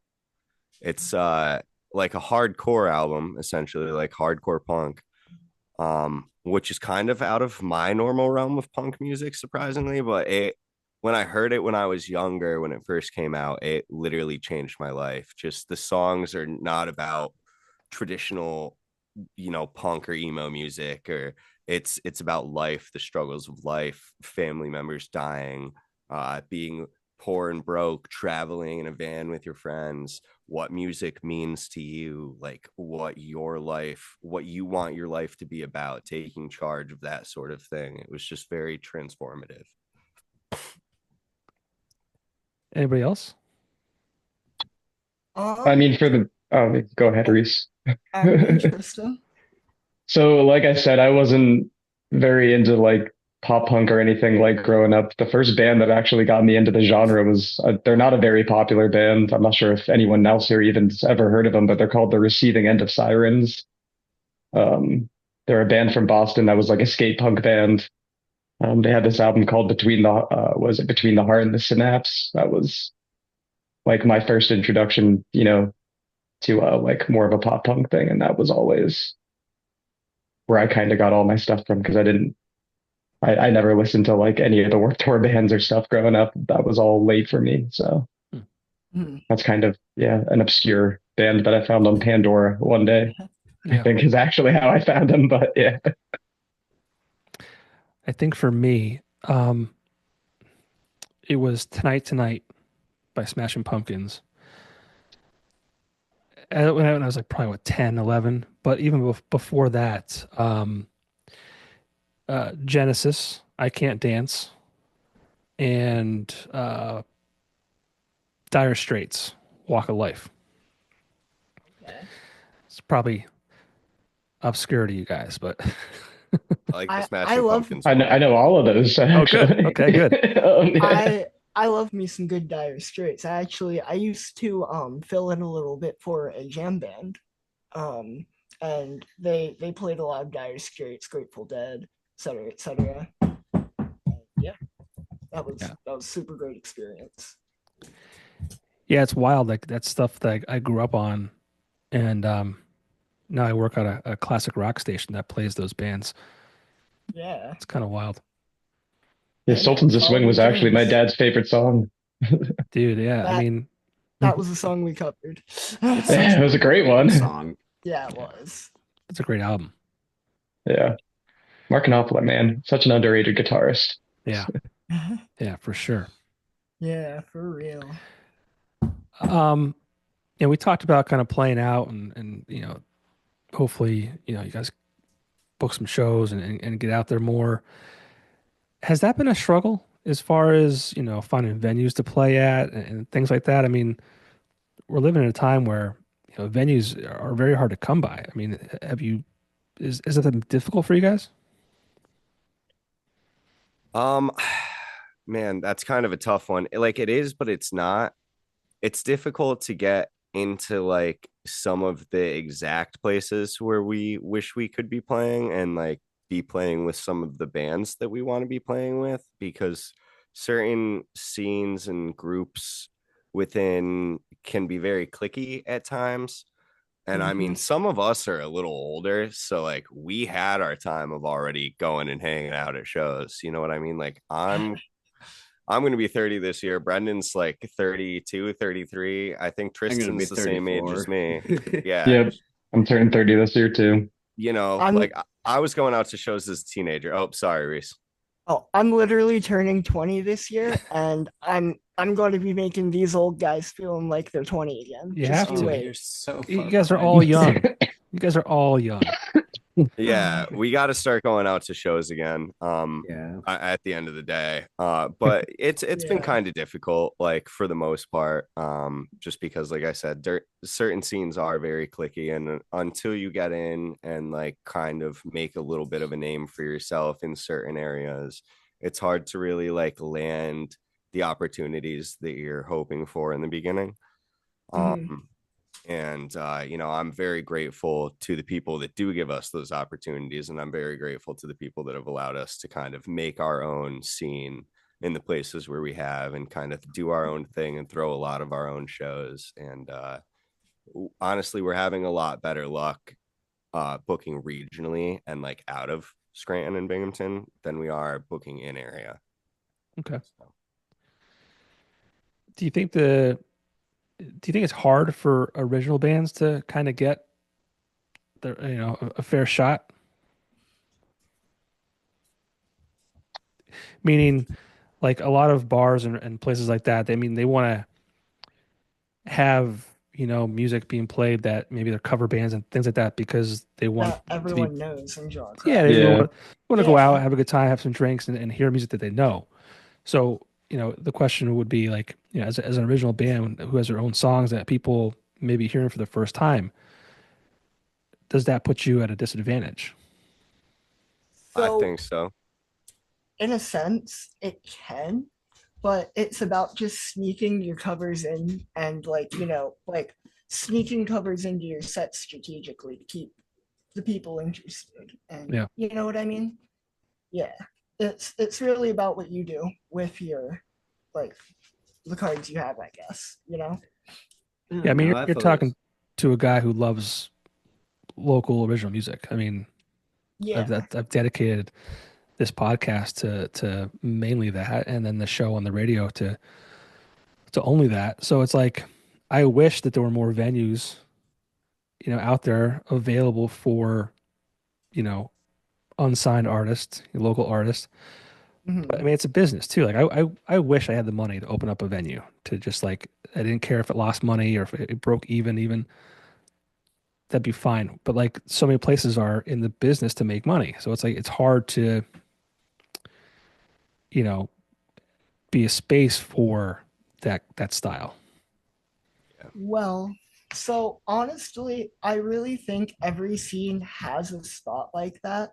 It's like a hardcore album, essentially, like hardcore punk, which is kind of out of my normal realm of punk music, surprisingly. But when I heard it when I was younger, when it first came out, it literally changed my life. Just the songs are not about traditional, punk or emo music, or it's about life, the struggles of life, family members dying, being poor and broke, traveling in a van with your friends, what music means to you, like what you want your life to be about, taking charge of that sort of thing. It was just very transformative.
Anybody else?
I mean, go ahead, Reese.
I'm interested.
So, like I said, I wasn't very into like pop punk or anything like growing up. The first band that actually got me into the genre was, they're not a very popular band. I'm not sure if anyone else here even's ever heard of them, but they're called The Receiving End of Sirens. They're a band from Boston that was like a skate punk band. They had this album called Between the Heart and the Synapse. That was like my first introduction, to like more of a pop punk thing. And that was always where I kind of got all my stuff from, because I never listened to like any of the Warped Tour bands or stuff growing up. That was all late for me. So that's kind of, an obscure band that I found on Pandora one day. I think is actually how I found them, but yeah.
I think for me, it was Tonight by Smashing Pumpkins. When I was like probably 10, 11, but even before that, Genesis, I Can't Dance, and Dire Straits, Walk of Life. It's probably obscure to you guys, but
I like the
I
Smashing
love-
Pumpkins.
I know all of those.
oh, good. Okay, good.
Yeah.
I love me some good Dire Straits. I used to fill in a little bit for a jam band. Um and they played a lot of Dire Straits, Grateful Dead, etc., etc. Yeah,
Yeah.
that was super great experience.
Yeah, it's wild. Like that's stuff that I grew up on, and now I work at a classic rock station that plays those bands.
Yeah.
It's kind of wild,
Yeah,
Hey man,
Sultans of
follow
Swing
your
was actually my
dreams.
dad's favorite song.
dude. Yeah, I
That
mean,
that was a song we covered.
It's such
Yeah, it
an
was a great
underrated
one.
song.
Yeah, it was.
it's a great album.
Yeah. Mark Knopfler, man, such an underrated guitarist.
Yeah, yeah, for sure.
Yeah, for real.
Um, and we talked about kind of playing out and hopefully, you guys book some shows and get out there more. Has that been a struggle as far as, finding venues to play at and things like that? I mean, we're living in a time where, venues are very hard to come by. I mean, is it been difficult for you guys?
Um, man, that's kind of a tough one. Like it is, but it's not. It's difficult to get into like some of the exact places where we wish we could be playing and like be playing with some of the bands that we want to be playing with because certain scenes and groups within can be very clicky at times. And I mean,
Hmm.
some of us are a little older, so like we had our time of already going and hanging out at shows. You know what I mean? Like I'm going to be 30 this year. Brendan's like 32, 33. I think
I'm gonna be
Tristan's the same age as
34.
me. Yeah.
Yep. I'm turning 30 this year too.
You know,
I'm
like I was going out to shows as a teenager. Oh, sorry, Reese.
I'm literally turning 20 this year, and I'm going to be making these old guys feeling like they're 20 again.
You
Just
have
you
to.
Oh,
wait.
you're so
You
far
guys are
behind
all
me.
young. You guys are all young.
Yeah, we got to start going out to shows again.
Yeah.
At the end of the day. But it's been
Yeah.
kind of difficult, like for the most part. Just because, like I said, certain scenes are very clicky, and until you get in and like kind of make a little bit of a name for yourself in certain areas, it's hard to really like land the opportunities that you're hoping for in the beginning.
Mhm.
And I'm very grateful to the people that do give us those opportunities, and I'm very grateful to the people that have allowed us to kind of make our own scene in the places where we have and kind of do our own thing and throw a lot of our own shows. And honestly, we're having a lot better luck booking regionally and like out of Scranton and Binghamton than we are booking in area.
Okay.
So,
Do you think the do you think it's hard for original bands to kind of get a fair shot? Meaning, like a lot of bars and places like that, they want to have, music being played that maybe they're cover bands and things like that because they want
That
to be,
everyone knows and draw a
yeah,
crowd.
they
Yeah.
want to go
Yeah.
out, have a good time, have some drinks and hear music that they know. So, the question would be like, as an original band who has their own songs that people may be hearing for the first time, does that put you at a disadvantage?
I
So
think so.
in a sense, it can, but it's about just sneaking your covers in and like sneaking covers into your set strategically to keep the people interested. And
Yeah.
you know what I mean? Yeah. It's really about what you do with your like the cards you have, I guess, you know?
Yeah, I mean,
No,
you're
feel this.
talking to a guy who loves local original music. I mean,
Yeah.
I've dedicated this podcast to mainly that, and then the show on the radio to only that. So it's like I wish that there were more venues, out there available for, you know, unsigned artists, local artists. But I
Mhm.
mean, it's a business too. Like I wish I had the money to open up a venue to just like I didn't care if it lost money or if it broke even that'd be fine. But like so many places are in the business to make money. So it's like it's hard to, you know, be a space for that style.
Well, so honestly, I really think every scene has a spot like that.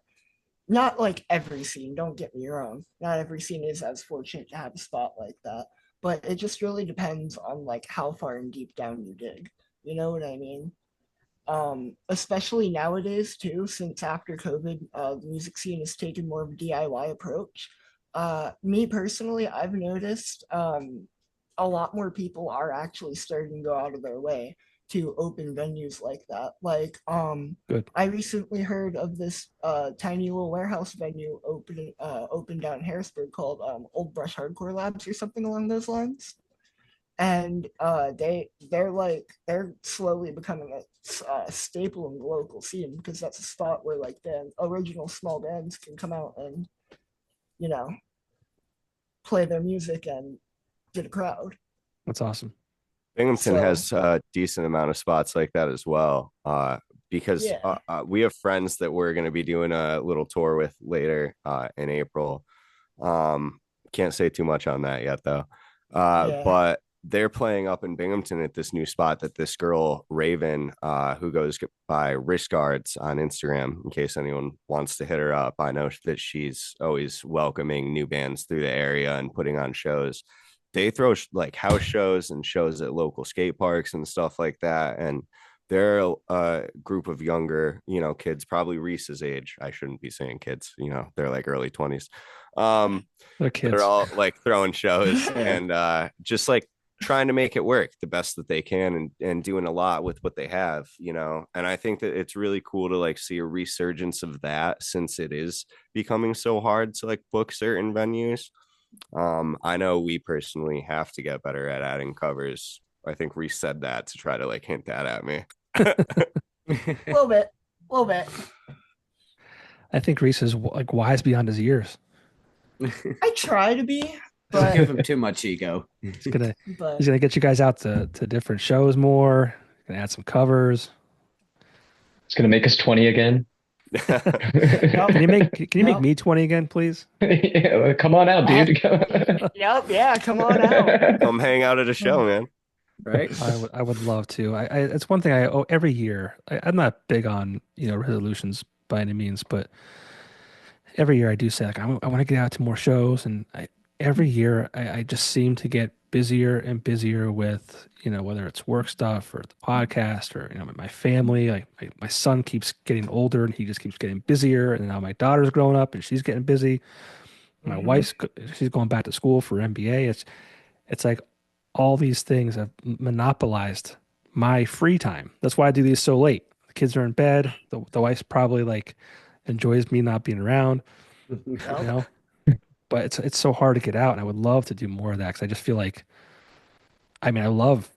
Not like every scene, don't get me wrong. Not every scene is as fortunate to have a spot like that. but it just really depends on like how far and deep down you dig. You know what I mean? Especially nowadays too, since after COVID, the music scene has taken more of a DIY approach. Me personally, I've noticed a lot more people are actually starting to go out of their way to open venues like that. Like,
Good.
I recently heard of this tiny little warehouse venue open down in Harrisburg called Old Brush Hardcore Labs or something along those lines. And they're slowly becoming a staple in the local scene because that's a spot where like the original small bands can come out and, you know, play their music and get a crowd.
That's awesome.
Binghamton
So-
has a decent amount of spots like that as well. Because
Yeah.
we have friends that we're going to be doing a little tour with later in April. Can't say too much on that yet, though.
Yeah.
But they're playing up in Binghamton at this new spot that this girl, Raven, who goes by Wrist Guards on Instagram, in case anyone wants to hit her up. I know that she's always welcoming new bands through the area and putting on shows. They throw like house shows and shows at local skate parks and stuff like that. And they're a group of younger, kids, probably Reese's age. I shouldn't be saying kids, they're like early 20s.
They're kids.
They're all like throwing shows and just like trying to make it work the best that they can and doing a lot with what they have, and I think that it's really cool to like see a resurgence of that since it is becoming so hard to like book certain venues. I know we personally have to get better at adding covers. I think Reese said that to try to like hint that at me.
A little bit.
I think Reese is like wise beyond his years.
I try to be,
Don't
but
give him too much ego.
He's gonna
but
he's gonna get you guys out to different shows more. Gonna add some covers.
It's gonna make us 20 again.
Can you make
Nope.
me 20 again, please?
Yeah, come on out, dude.
yep, yeah, come on out.
Come hang out at a show, man.
Right?
I would love to. I it's one thing I owe every year. I'm not big on resolutions by any means, but every year I do say like I want to get out to more shows, and every year I just seem to get busier and busier with whether it's work stuff or the podcast or my family. Like my son keeps getting older and he just keeps getting busier, and now my daughter's growing up and she's getting busy. My wife's she's going back to school for MBA. It's like all these things have monopolized my free time. That's why I do these so late. The kids are in bed. The wife's probably like enjoys me not being around, but it's so hard to get out. And I would love to do more of that because I just feel like, I love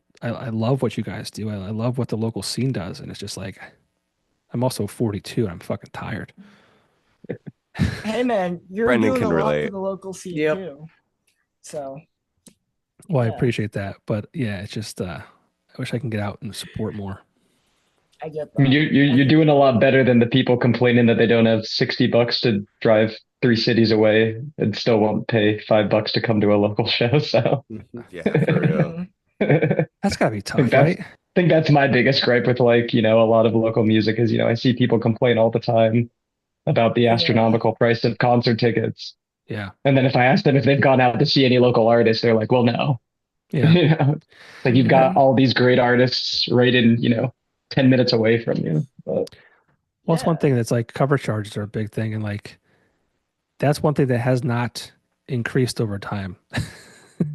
what you guys do. I love what the local scene does. And it's just like, I'm also 42 and I'm fucking tired.
Hey man, you're
Brendan
doing
can
a lot
relate.
for the local scene
Yep.
too. So
Well, I
Yeah.
appreciate that. But yeah, it's just, I wish I can get out and support more.
I get
I mean,
that.
you're doing a lot better than the people complaining that they don't have $60 to drive 3 cities away and still won't pay $5 to come to a local show. So
Yeah, for real.
Mhm.
That's gotta be tough,
that's-
right?
I think that's my biggest gripe with like, a lot of local music is, I see people complain all the time about the
Yeah.
astronomical price of concert tickets.
Yeah.
And then if I ask them if they've gone out to see any local artists, they're like, well, no.
Yeah.
Like you've got all these great artists right in, 10 minutes away from you. But
Well, it's one
Yeah.
thing that's like cover charges are a big thing. And like, that's one thing that has not increased over time.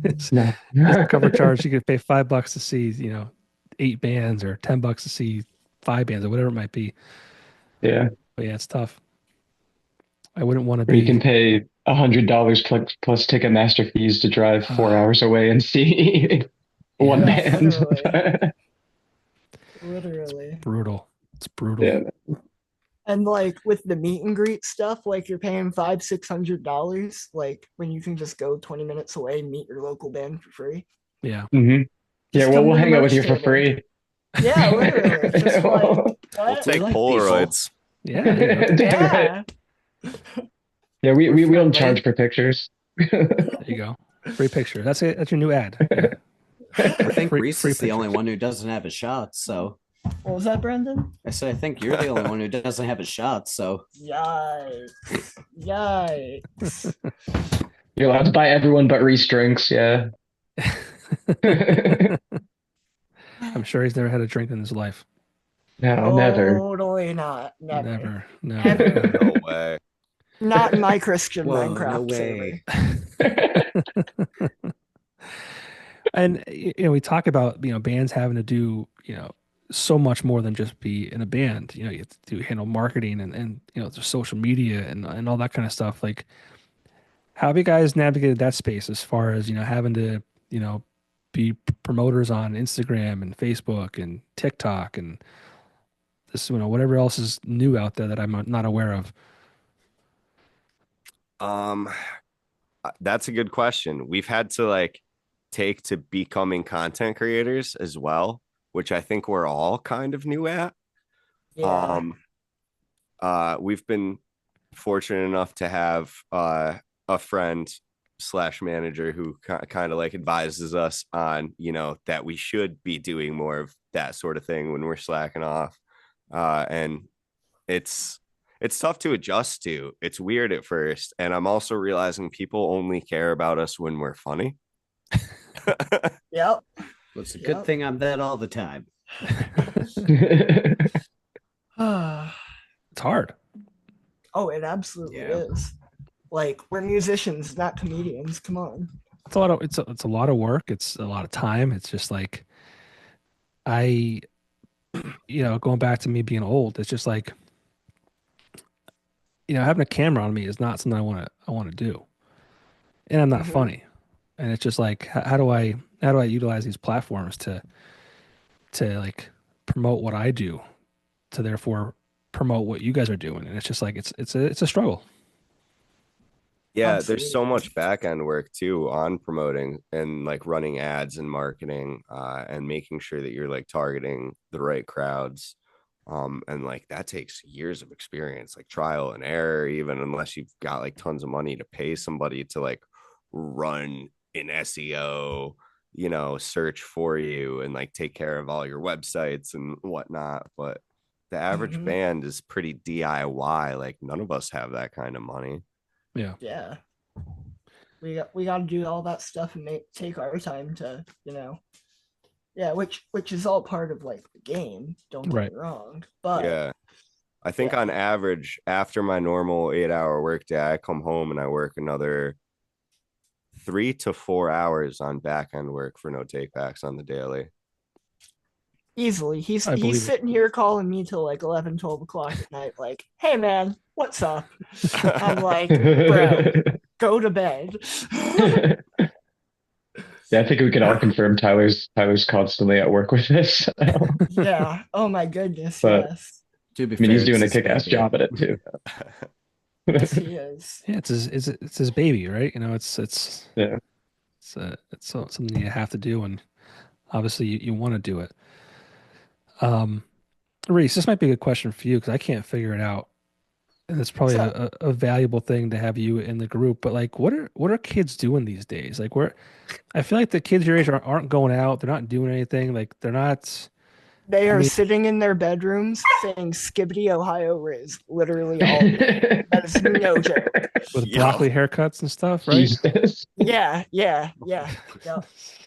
It's
no.
the cover charge. You could pay $5 to see, 8 bands or $10 to see 5 bands or whatever it might be.
Yeah.
But yeah, it's tough. I wouldn't want to
Or you can
be,
pay $100 plus Ticketmaster fees to drive 4 hours away and see one
Yeah,
band.
Literally.
brutal. It's brutal.
Yeah.
And like with the meet and greet stuff, like you're paying $500-$600, like when you can just go 20 minutes away and meet your local band for free.
Yeah.
hmm Yeah,
Just
well,
come
we'll
to the
hang out with you
merch
for
table.
free.
Yeah, literally. Just like,
We'll
what?
take
like
Polaroids.
Yeah. there you go.
Yeah.
Yeah, we
We're
don't
friendly.
charge for pictures.
There you go. Free picture. That's it. That's your new ad. Yeah.
I think
Free-
Reese
free
is the only
pictures.
one who doesn't have a shot. So
What was that, Brendan?
I said, I think you're the only one who doesn't have a shot. So
Yikes. Yikes.
You're allowed to buy everyone but Reese drinks. Yeah.
I'm sure he's never had a drink in his life.
No, never.
Totally not. Never.
Never.
Ever.
No way.
Not in my Christian
Whoa,
Minecraft
no way.
server.
And we talk about bands having to do so much more than just be in a band. You have to handle marketing and there's social media and all that kind of stuff. Like, how have you guys navigated that space as far as having to be promoters on Instagram and Facebook and TikTok and this whatever else is new out there that I'm not aware of?
That's a good question. We've had to like take to becoming content creators as well, which I think we're all kind of new at.
Yeah.
We've been fortunate enough to have a friend slash manager who kind of like advises us on, that we should be doing more of that sort of thing when we're slacking off. And it's tough to adjust to. It's weird at first. And I'm also realizing people only care about us when we're funny.
Yep.
It's a good thing I'm that all the time.
It's hard.
Oh, it absolutely is. Like, we're musicians, not comedians. Come on.
It's a lot of it's a lot of work. It's a lot of time. It's just like going back to me being old, it's just like having a camera on me is not something I want to do. And I'm not funny. And it's just like how do I utilize these platforms to like promote what I do, to therefore promote what you guys are doing. And it's just like it's a struggle.
Yeah,
Absolutely.
there's so much back end work too on promoting and like running ads and marketing and making sure that you're like targeting the right crowds. And like that takes years of experience, like trial and error, even unless you've got like tons of money to pay somebody to like run an SEO, search for you and like take care of all your websites and whatnot. But the average band is pretty DIY. Like none of us have that kind of money.
Yeah. We got to do all that stuff and take our time to, which is all part of like the game. Don't get me wrong. But
yeah, I think on average, after my normal 8-hour workday, I come home and I work another 3 to 4 hours on back end work for no takebacks on the daily.
Easily. He's sitting here calling me till like 11, 12 o'clock at night, like, hey man, what's up? I'm like, bro, go to bed.
Yeah, I think we can all confirm Tyler's constantly at work with this.
Yeah. Oh my goodness.
But,
yes.
To be
I mean,
fair,
he's doing a
it's his
kick-ass
baby.
job at it too.
Yes, he is.
Yeah, it's his baby, right? It's something you have to do, and obviously you want to do it. Reese, this might be a good question for you because I can't figure it out, and it's probably a valuable thing to have you in the group. But like, what are kids doing these days? Like, I feel like the kids your age aren't going out. They're not doing anything. Like, they're not.
They are sitting in their bedrooms saying Skibidi Ohio Riz literally all day. That is no joke.
With broccoli haircuts and stuff, right?
Jesus.
Yeah.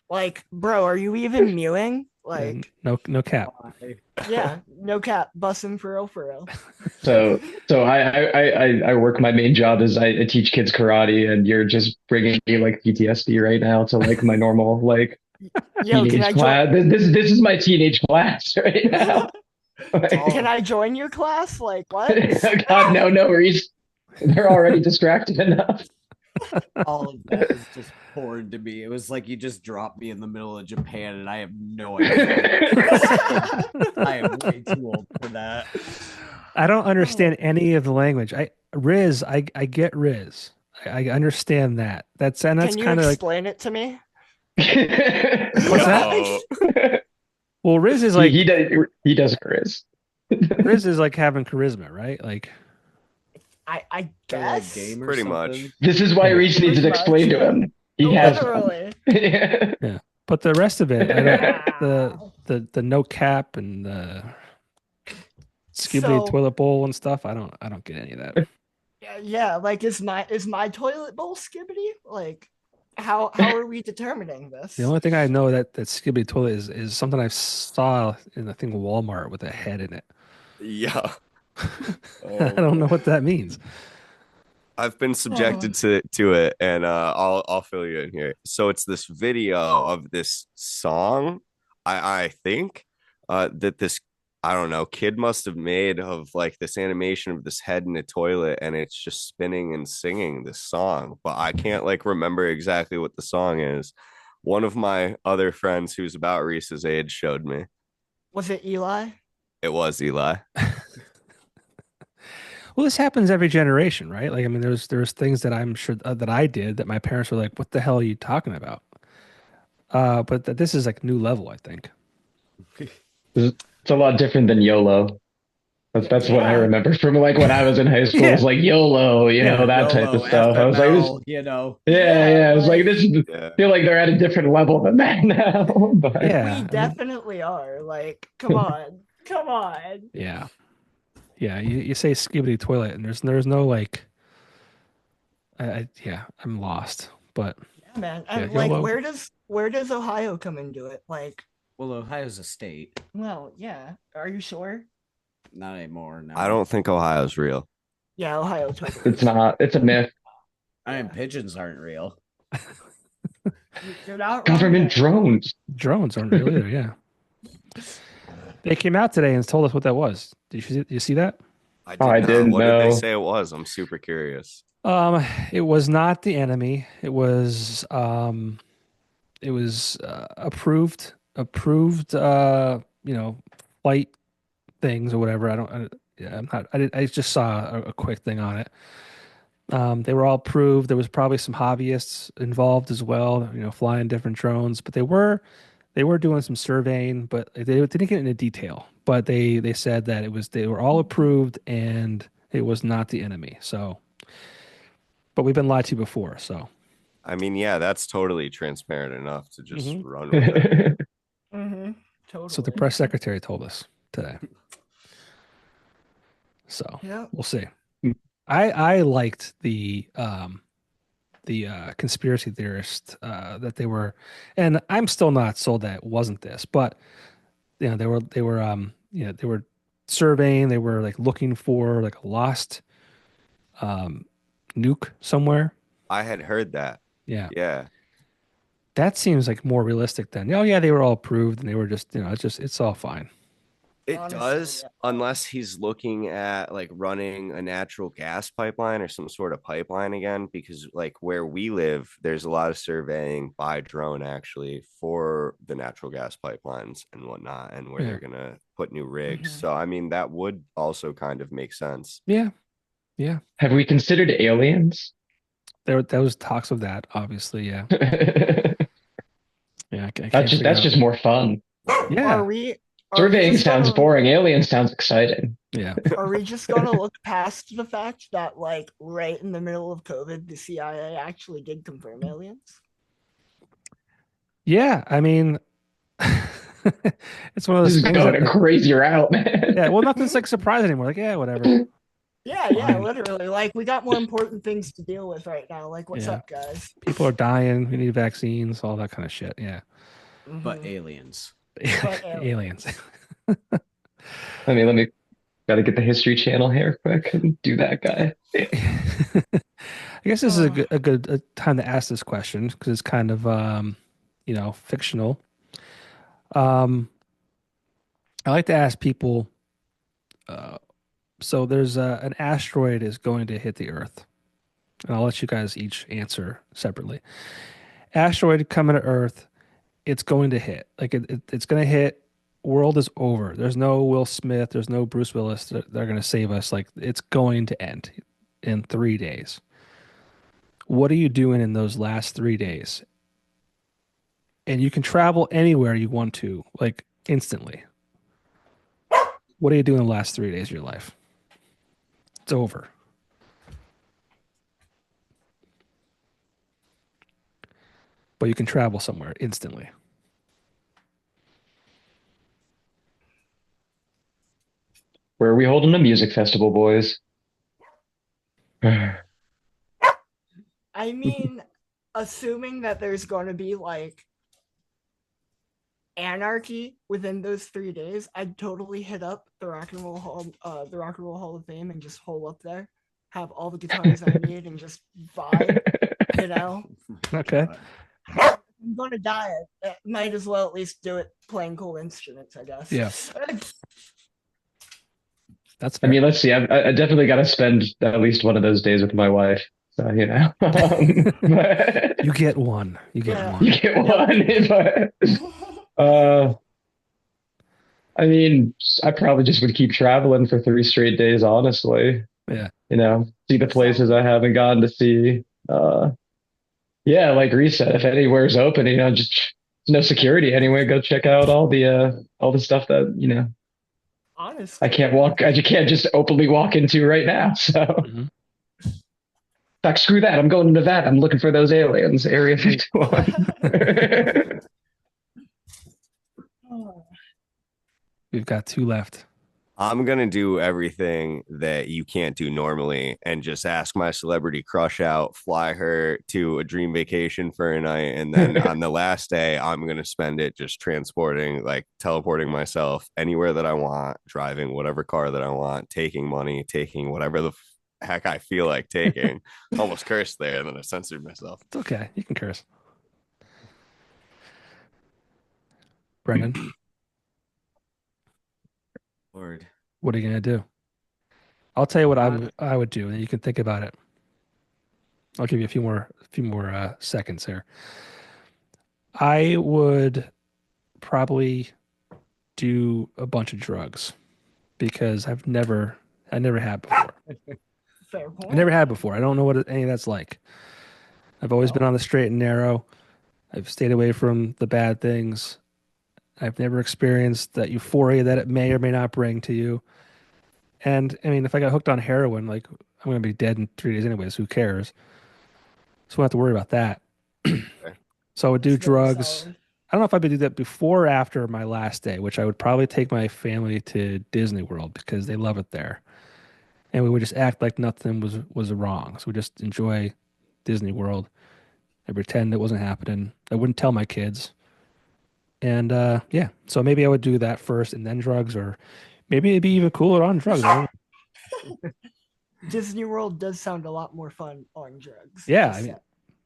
Like, bro, are you even mewing? Like,
no cap.
Yeah, no cap. Bussing for real.
So I work. My main job is I teach kids karate, and you're just bringing me like PTSD right now to like my normal like teenage class. This is my teenage class right now.
Can I join your class? Like what?
God, no, Reese. They're already distracted enough.
All of that is just foreign to me. It was like you just dropped me in the middle of Japan, and I have no idea. I am way too old for that.
I don't understand any of the language. I get Riz. I understand that. That's kind of like.
Explain it to me?
What's that? Well, Riz is like
he does Riz.
Riz is like having charisma, right? Like.
I guess
pretty much.
This is why Reese needs it explained to him. He has
literally.
Yeah, but the rest of it, the no cap and the skibidi toilet bowl and stuff, I don't get any of that.
Yeah, like is my toilet bowl skibidi? Like, how are we determining this?
The only thing I know that Skibidi Toilet is something I saw in I think Walmart with a head in it.
Yeah.
I don't know what that means.
I've been subjected to it, and I'll fill you in here. So it's this video of this song, I think, that this, I don't know, kid must have made of like this animation of this head in a toilet, and it's just spinning and singing this song, but I can't like remember exactly what the song is. One of my other friends who's about Reese's age showed me.
Was it Eli?
It was Eli.
Well, this happens every generation, right? Like, I mean, there's things that I'm sure that I did that my parents were like, "What the hell are you talking about?" But this is like new level, I think.
It's a lot different than YOLO. That's what I
Yeah.
remember from like when I was in high school. It was
Yeah.
like YOLO,
Yeah,
that type of
YOLO,
stuff. I was like, this,
FML, you know.
yeah. I was like,
like,
this is,
Yeah.
I feel like they're at a different level than that now. But
Yeah. I
we
mean,
definitely are. Like, come on. Come on.
yeah. Yeah. You say Skibidi Toilet, and there's no like, yeah, I'm lost. But
Yeah, man.
Yeah,
And like
YOLO.
where does Ohio come into it? Like,
Well, Ohio's a state.
well, yeah. Are you sure?
Not anymore. No.
I don't think Ohio's real.
Yeah, Ohio totally.
it's not. It's a myth.
I mean, pigeons aren't real.
You're not wrong
Government
there.
drones.
drones aren't real either. Yeah. They came out today and told us what that was. Did you see that?
I
I
not.
didn't
What did they
know.
say it was? I'm super curious.
It was not the enemy. It was approved, flight things or whatever. Yeah, I'm not. I just saw a quick thing on it. They were all approved. There was probably some hobbyists involved as well, flying different drones, but they were doing some surveying, but they didn't get into detail. But they said that they were all approved and it was not the enemy. So, but we've been lied to before. So,
I mean, yeah, that's totally transparent enough to just
Mhm.
run with it.
Mm-hmm. Totally.
so the press secretary told us today. So
Yeah.
we'll see. I liked the conspiracy theorist that they were, and I'm still not sold that it wasn't this, but they were surveying, they were like looking for like a lost nuke somewhere.
I had heard that.
Yeah,
Yeah.
that seems like more realistic than, oh yeah, they were all approved and they were just, it's all fine.
It
Honestly,
does,
yeah.
unless he's looking at like running a natural gas pipeline or some sort of pipeline again, because like where we live, there's a lot of surveying by drone actually for the natural gas pipelines and whatnot, and where
Yeah.
they're gonna put new rigs.
Mhm.
So I mean, that would also kind of make sense.
Yeah,
Have we considered aliens?
there was talks of that, obviously. Yeah, yeah. I can't
That's
figure out-
just more fun.
Yeah,
Are we
Surveying
just
sounds
gonna-
boring. Aliens sounds exciting.
yeah.
Are we just gonna look past the fact that, like, right in the middle of COVID, the CIA actually did confirm aliens?
Yeah, I mean, it's one of
This
those
is
things
going
that,
a crazy route, man.
yeah, well, nothing's like surprise anymore. Like, yeah, whatever.
Yeah,
Fine.
literally. Like, we got more important things to deal with right now. Like, what's
Yeah.
up, guys?
People are dying. We need vaccines, all that kind of shit. Yeah.
But
Mhm.
aliens.
But
Aliens.
Let me gotta get the History Channel here quick and do that guy.
I guess this is a good time to ask this question because it's kind of, fictional. I like to ask people, so there's an asteroid is going to hit the Earth, and I'll let you guys each answer separately. Asteroid coming to Earth, it's going to hit. Like it's going to hit. World is over. There's no Will Smith. There's no Bruce Willis. They're going to save us. Like it's going to end in 3 days. What are you doing in those last 3 days? And you can travel anywhere you want to, like instantly. What are you doing in the last 3 days of your life? It's over. But you can travel somewhere instantly.
Where are we holding a music festival, boys?
I mean, assuming that there's going to be like anarchy within those 3 days, I'd totally hit up the Rock and Roll Hall of Fame and just hole up there, have all the guitars I need, and just vibe. You know,
Okay.
I'm going to die. I might as well at least do it playing cool instruments, I guess.
Yeah. That's
I
fair.
mean, let's see. I definitely got to spend at least one of those days with my wife. So, you know, but
You get one. You get
Yeah.
one.
you get one. But, I mean, I probably just would keep traveling for 3 straight days, honestly.
Yeah.
You know, see the places I haven't gotten to see. Yeah, like Reese said, if anywhere's open, you know, just no security anyway. Go check out all the stuff that, you know,
Honestly,
I can't just openly walk into right now. So,
Mhm.
in fact, screw that. I'm going to Nevada. I'm looking for those aliens, Area 51.
We've got 2 left.
I'm going to do everything that you can't do normally and just ask my celebrity crush out, fly her to a dream vacation for a night. And then on the last day, I'm going to spend it just teleporting myself anywhere that I want, driving whatever car that I want, taking money, taking whatever the heck I feel like taking. Almost cursed there, and then I censored myself.
It's okay. You can curse. Brendan,
Lord.
what are you gonna do? I'll tell you what I would do, and you can think about it. I'll give you a few more seconds here. I would probably do a bunch of drugs because I never had before.
fair point.
I never had before. I don't know what any of that's like. I've always been on the straight and narrow. I've stayed away from the bad things. I've never experienced that euphoria that it may or may not bring to you. And I mean, if I got hooked on heroin, like I'm gonna be dead in 3 days anyways. Who cares? So we don't have to worry about that. So I would do
It's very
drugs.
solid.
I don't know if I would do that before or after my last day, which I would probably take my family to Disney World because they love it there. And we would just act like nothing was wrong. So we just enjoy Disney World and pretend it wasn't happening. I wouldn't tell my kids. And yeah, so maybe I would do that first and then drugs, or maybe it'd be even cooler on drugs. I don't know.
Disney World does sound a lot more fun on drugs.
Yeah,
Just
I mean,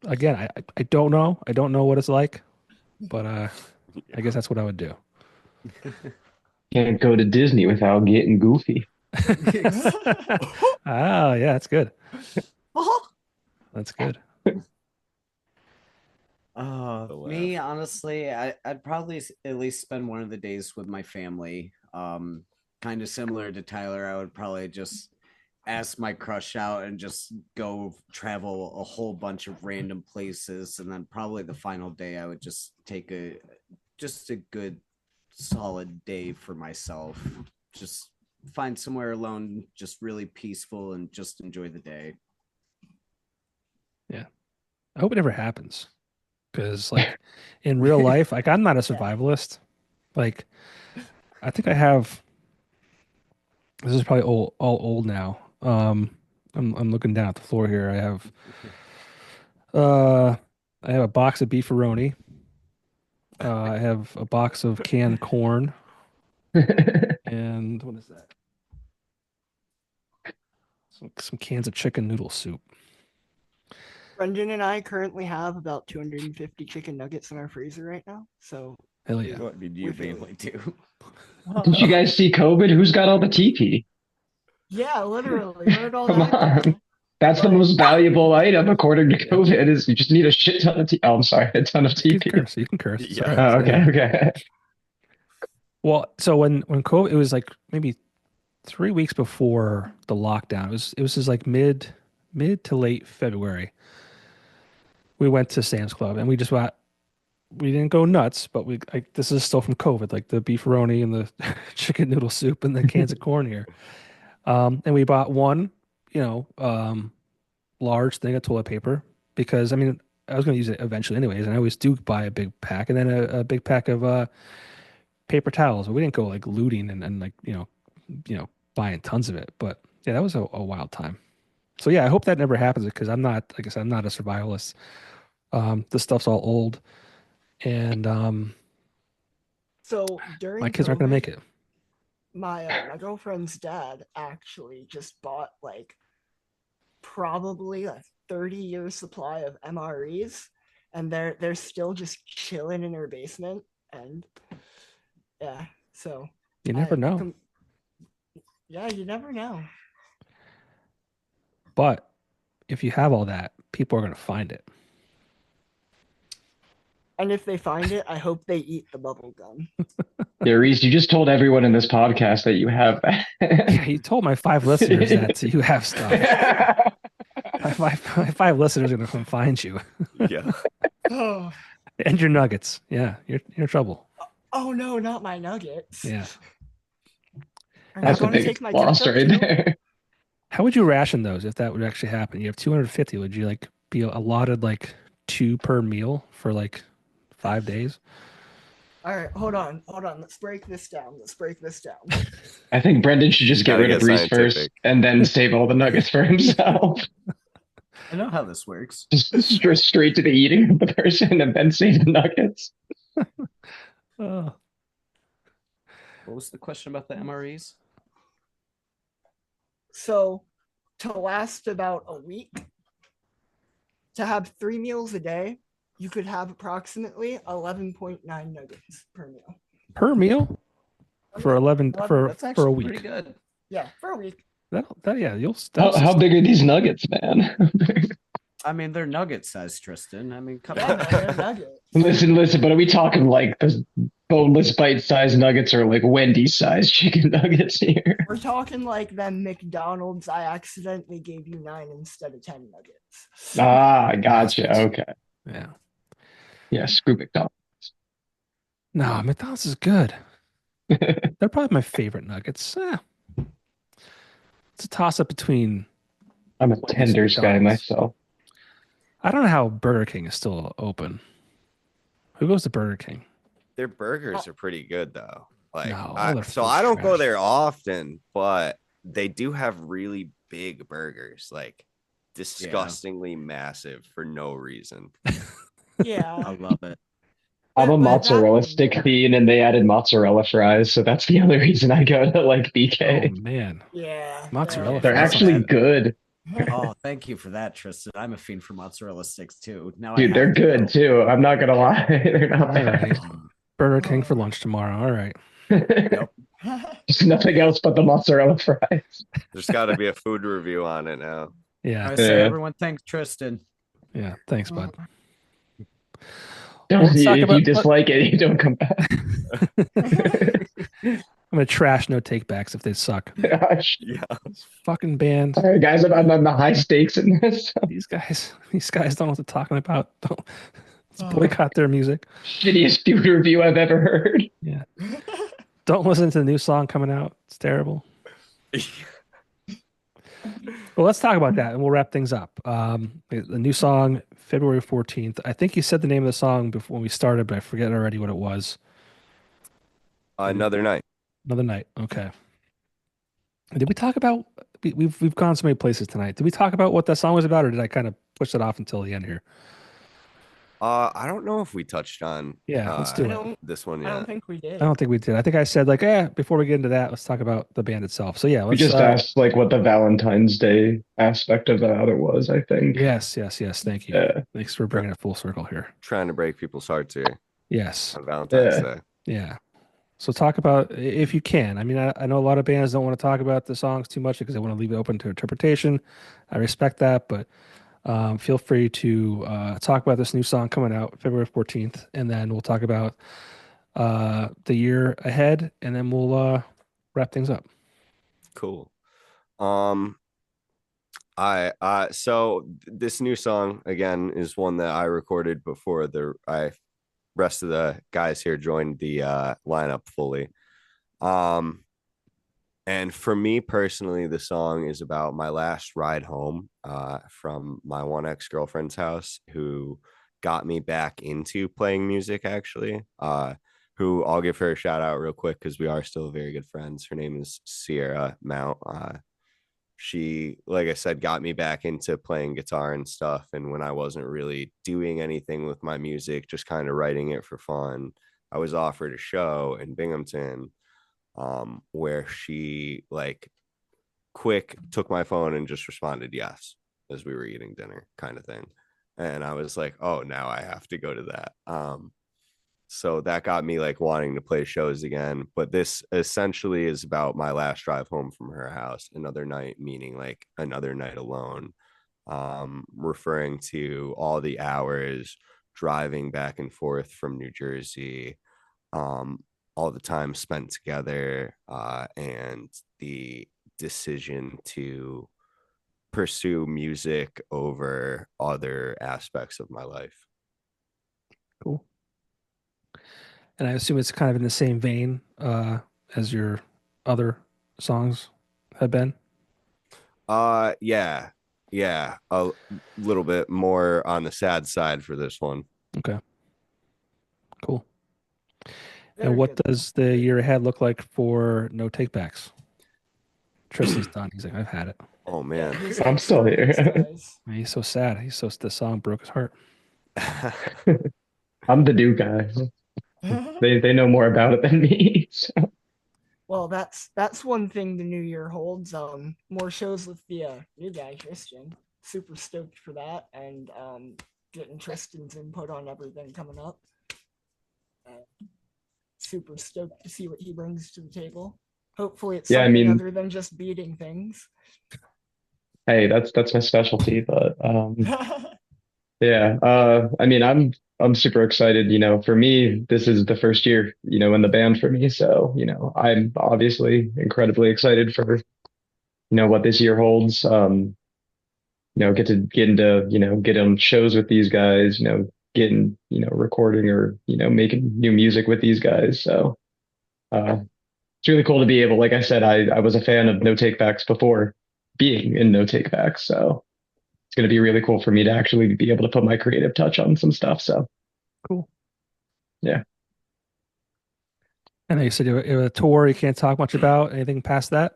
again, I don't know. I don't know what it's like, but I guess that's what I would do.
Can't go to Disney without getting goofy.
Ah, yeah, that's good.
Oh,
That's good.
Me, honestly, I'd probably at least spend one of the days with my family. Kind of similar to Tyler, I would probably just ask my crush out and just go travel a whole bunch of random places, and then probably the final day I would just take a good solid day for myself. Just find somewhere alone, just really peaceful, and just enjoy the day.
I hope it never happens because, like, in real life, like, I'm not a survivalist. Like, I think I have. This is probably all old now. I'm looking down at the floor here. I have a box of beefaroni. I have a box of canned corn, and what is that? Some cans of chicken noodle soup.
Brendan and I currently have about 250 chicken nuggets in our freezer right now. So
Hell yeah.
What did you mainly do?
Did you guys see COVID? Who's got all the TP?
yeah, literally. Where'd all
Come
that
on.
go?
That's the most valuable item according to COVID is you just need a shit ton of TP. Oh, I'm sorry, a ton of
You can
TP.
curse. You can curse. It's
Yeah.
all right.
Oh, okay.
Well, so when COVID, it was like maybe 3 weeks before the lockdown. It was just like mid to late February. We went to Sam's Club and we didn't go nuts, but this is still from COVID, like the beefaroni and the chicken noodle soup and the cans of corn here. And we bought one, large thing of toilet paper because I mean I was going to use it eventually anyways, and I always do buy a big pack and then a big pack of paper towels. But we didn't go like looting and like buying tons of it. But yeah, that was a wild time. So yeah, I hope that never happens because I'm not, like I said, I'm not a survivalist. This stuff's all old, and
So
my
during
kids aren't going to
COVID,
make it.
my girlfriend's dad actually just bought like probably a 30-year supply of MREs, and they're still just chilling in her basement. And yeah, so
You never know.
yeah, you never know.
But if you have all that, people are going to find it.
And if they find it, I hope they eat the bubble gum.
Yeah, Reese, you just told everyone in this podcast that you have that.
Yeah, you told my 5 listeners that you have stuff. My 5 listeners are going to come find you.
Yeah.
Oh,
And your nuggets. Yeah, you're in trouble.
oh no, not my nuggets.
Yeah.
Are
That's
you
the
going to
biggest
take my
loss
ketchup
right
too?
there.
How would you ration those if that would actually happen? You have 250. Would you like be allotted like 2 per meal for like 5 days?
All right, hold on. Let's break this down.
I think Brendan should just get
Gotta
rid of
get
Reese first
scientific.
and then save all the nuggets for himself.
I know how this works.
Just straight to the eating of the person and then save the nuggets.
Oh,
What was the question about the MREs?
So, to last about a week, to have 3 meals a day, you could have approximately 11.9 nuggets per meal.
per meal for 11 for
That's
for a
actually pretty
week.
good.
Yeah, for a week.
That yeah, you'll
How big are these nuggets, man?
I mean, they're nugget size, Tristan. I mean, come
Yeah,
on.
man, they're nuggets.
Listen, but are we talking like the boneless bite-sized nuggets or like Wendy's-sized chicken nuggets here?
We're talking like them McDonald's. I accidentally gave you 9 instead of 10 nuggets.
Ah, gotcha. Okay.
Yeah.
Yeah, screw McDonald's.
No, McDonald's is good. They're probably my favorite nuggets. It's a toss-up between.
I'm a
Wendy's,
tenders guy
McDonald's.
myself.
I don't know how Burger King is still open. Who goes to Burger King?
Their burgers are pretty good though. Like,
No, all their
so
food's
I don't go
trash.
there often, but they do have really big burgers, like disgustingly massive for no reason.
Yeah.
I love it.
I'm a
But
mozzarella
that-
stick fiend, and they added mozzarella fries, so that's the only reason I go to like
Oh
BK.
man,
Yeah.
Mozzarella
They're
fries.
actually good,
Oh, thank you for that, Tristan. I'm a fiend for mozzarella sticks too. Now
dude.
I
They're
have to
good
go.
too. I'm not gonna lie, they're not
All
bad.
right. Burger King for lunch tomorrow. All right.
Just nothing else but the mozzarella fries.
There's got to be a food review on it now.
Yeah.
I say
Yeah.
everyone thanks Tristan.
Yeah. Thanks, bud.
Don't,
let's talk
if
about-
you dislike it, you don't come back.
I'm gonna trash no takebacks if they suck.
Gosh.
Yeah.
This fucking band.
All right, guys, I'm on the high stakes in this.
These guys don't know what they're talking about. Let's boycott their music.
Shittiest food review I've ever heard.
Yeah. Don't listen to the new song coming out. It's terrible. Well, let's talk about that and we'll wrap things up. The new song, February 14th. I think you said the name of the song before we started, but I forget already what it was.
Another night.
Another night. Okay. Did we talk about we've gone so many places tonight. Did we talk about what that song was about, or did I kind of push it off until the end here?
I don't know if we touched on
Yeah, let's do
I
it.
don't,
this one
I don't
yet.
think we did.
I don't think we did. I think I said like, before we get into that, let's talk about the band itself. So yeah,
We
let's
just asked like what the Valentine's Day aspect of that other was, I think.
Yes. Thank you.
Yeah.
Thanks for bringing it full circle here.
Trying to break people's hearts here
Yes.
on Valentine's
Yeah.
Day.
Yeah. So talk about if you can. I mean, I know a lot of bands don't want to talk about the songs too much because they want to leave it open to interpretation. I respect that, but feel free to talk about this new song coming out February 14th, and then we'll talk about the year ahead, and then we'll wrap things up.
Cool. So this new song again is one that I recorded before rest of the guys here joined the lineup fully. And for me personally, the song is about my last ride home from my one ex-girlfriend's house, who got me back into playing music, actually. Who I'll give her a shout out real quick because we are still very good friends. Her name is Sierra Mount. she, like I said, got me back into playing guitar and stuff. And when I wasn't really doing anything with my music, just kind of writing it for fun, I was offered a show in Binghamton, where she like quick took my phone and just responded yes as we were eating dinner, kind of thing. And I was like, oh, now I have to go to that. So that got me like wanting to play shows again. But this essentially is about my last drive home from her house, another night, meaning like another night alone, referring to all the hours driving back and forth from New Jersey, all the time spent together, and the decision to pursue music over other aspects of my life.
Cool. And I assume it's kind of in the same vein as your other songs have been.
Yeah, a little bit more on the sad side for this one.
Okay. Cool.
Very
And what
good.
does the year ahead look like for No Takebacks? Tristan's done. He's like, I've had it.
Oh
Yeah,
man.
he's
I'm
like,
still
"Screw these
here."
guys."
He's so sad. The song broke his heart.
I'm the new guy. They know more about it than me. So.
Well, that's one thing the new year holds. More shows with the new guy Christian. Super stoked for that, and getting Tristan's input on everything coming up. Super stoked to see what he brings to the table. Hopefully, it's
Yeah, I
something
mean-
other than just beating things.
Hey, that's my specialty. But yeah, I mean, I'm super excited. For me, this is the first year, in the band for me. So, I'm obviously incredibly excited for, what this year holds. Get into, get on shows with these guys, getting, recording or, making new music with these guys. So, it's really cool to be able, like I said, I was a fan of No Takebacks before being in No Takebacks. So it's going to be really cool for me to actually be able to put my creative touch on some stuff. So
Cool.
Yeah.
I know you said it was a tour you can't talk much about. Anything past that?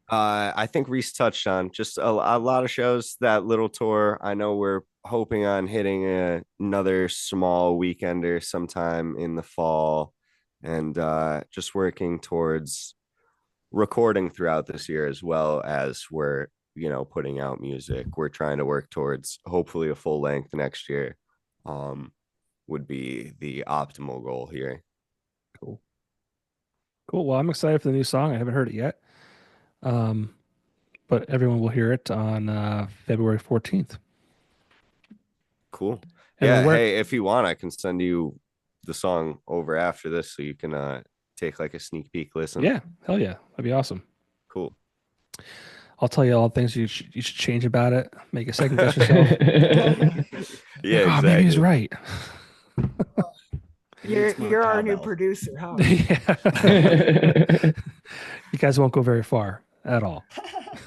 I think Reese touched on just a lot of shows, that little tour. I know we're hoping on hitting another small weekender sometime in the fall, and just working towards recording throughout this year, as well as we're putting out music. We're trying to work towards hopefully a full length next year. Would be the optimal goal here.
Cool. Well, I'm excited for the new song. I haven't heard it yet. But everyone will hear it on February 14th.
Cool.
And
Yeah.
where-
Hey, if you want, I can send you the song over after this, so you can take like a sneak peek listen.
Yeah, hell yeah, that'd be awesome.
Cool.
I'll tell you all the things you should change about it. Make a second guess yourself.
Yeah,
Oh,
exactly.
maybe he's right.
You're our new producer, huh?
Yeah. You guys won't go very far at all.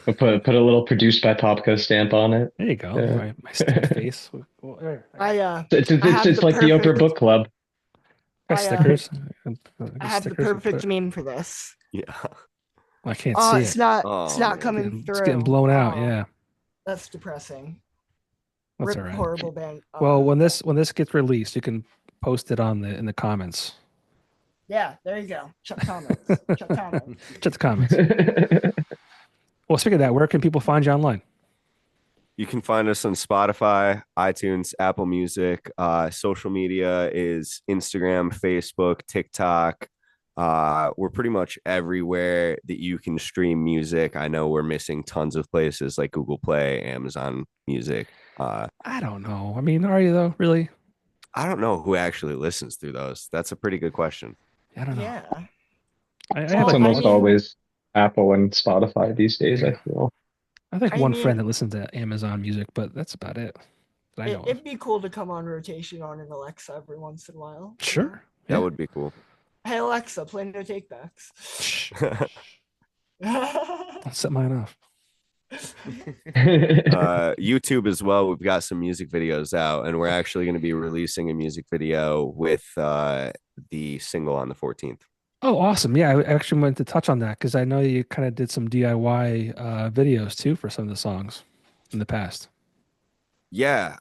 I'll put a little produced by Popko stamp on it.
There you go.
Yeah.
My stick face. Well, there.
It's
have
it's
the
like the Oprah
perfect-
Book Club.
Got
I,
stickers.
I have the perfect meme for this.
Yeah.
I can't
Oh,
see
it's
it.
not.
Oh,
It's not
man.
coming through.
It's getting blown out.
Oh,
Yeah,
that's depressing.
that's
Rip
all right.
horrible band.
Well, when this gets released, you can post it in the comments.
Yeah, there you go. Check comments. Check comments.
Check the comments. Well, speaking of that, where can people find you online?
You can find us on Spotify, iTunes, Apple Music. Social media is Instagram, Facebook, TikTok. We're pretty much everywhere that you can stream music. I know we're missing tons of places like Google Play, Amazon Music.
I don't know. I mean, are you though? Really?
I don't know who actually listens through those. That's a pretty good question.
I don't know.
Yeah.
I
It's
have
Well,
almost
mean-
always Apple and Spotify these days, I
Yeah.
feel.
I think
I
one
mean-
friend that listens to Amazon Music, but that's about it. That I know. of.
It'd be cool to come on rotation on an Alexa every once in a while. you know?
Sure.
That would be cool.
Hey Alexa, play No Takebacks.
Shh. Don't set mine off.
YouTube as well. We've got some music videos out, and we're actually going to be releasing a music video with the single on the 14th.
Oh, awesome. Yeah, I actually wanted to touch on that because I know you kind of did some DIY videos too for some of the songs in the past.
Yeah,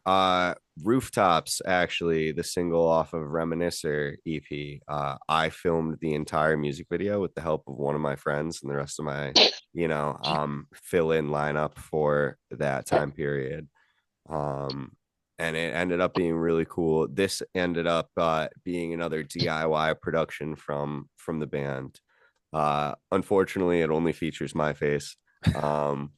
Rooftops, actually, the single off of Reminiscer EP. I filmed the entire music video with the help of one of my friends and the rest of my, fill in lineup for that time period. Um, and it ended up being really cool. This ended up being another DIY production from the band. Unfortunately, it only features my face. Um,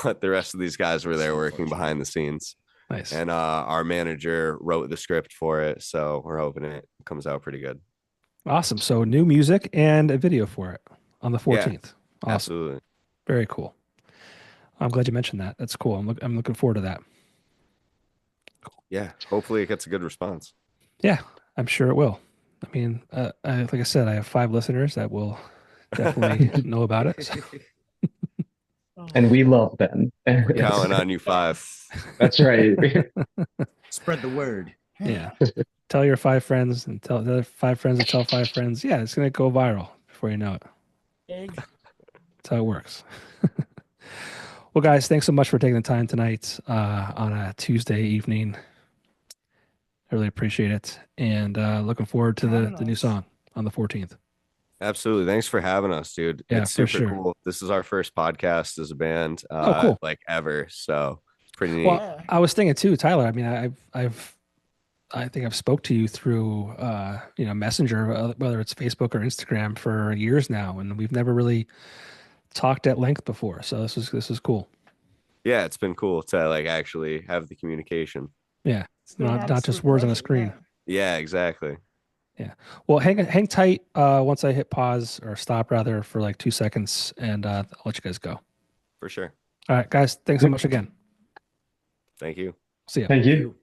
but the rest of these guys were there working behind the scenes.
Nice.
And our manager wrote the script for it, so we're hoping it comes out pretty good.
Awesome. So new music and a video for it on the
Yeah,
14th. Awesome.
absolutely.
Very cool. I'm glad you mentioned that. That's cool. I'm looking forward to that.
Yeah, hopefully it gets a good response.
Yeah, I'm sure it will. I mean, like I said, I have 5 listeners that will definitely know about it. So.
And we love them.
We're counting on you, 5.
That's right.
Spread the word.
Yeah. Tell your 5 friends and tell the other 5 friends and tell 5 friends. Yeah, it's going to go viral before you know it. That's how it works. Well, guys, thanks so much for taking the time tonight on a Tuesday evening. I really appreciate it. And looking forward to the new song on the 14th.
Absolutely. Thanks for having us, dude.
Yeah,
it's
for
super
sure.
cool. This is our first podcast as a band,
Oh, cool.
like ever. So it's pretty neat.
Well, I was thinking too, Tyler. I mean, I think I've spoke to you through Messenger, whether it's Facebook or Instagram, for years now, and we've never really talked at length before. So this is cool.
Yeah, it's been cool to like actually have the communication.
Yeah,
It's been an
not just
absolute
words on a
pleasure,
screen.
Yeah, exactly.
Yeah. Well, hang tight once I hit pause or stop rather for like 2 seconds, and I'll let you guys go.
For sure.
All right, guys. Thanks so much again.
Thank you.
See ya.
Thank you.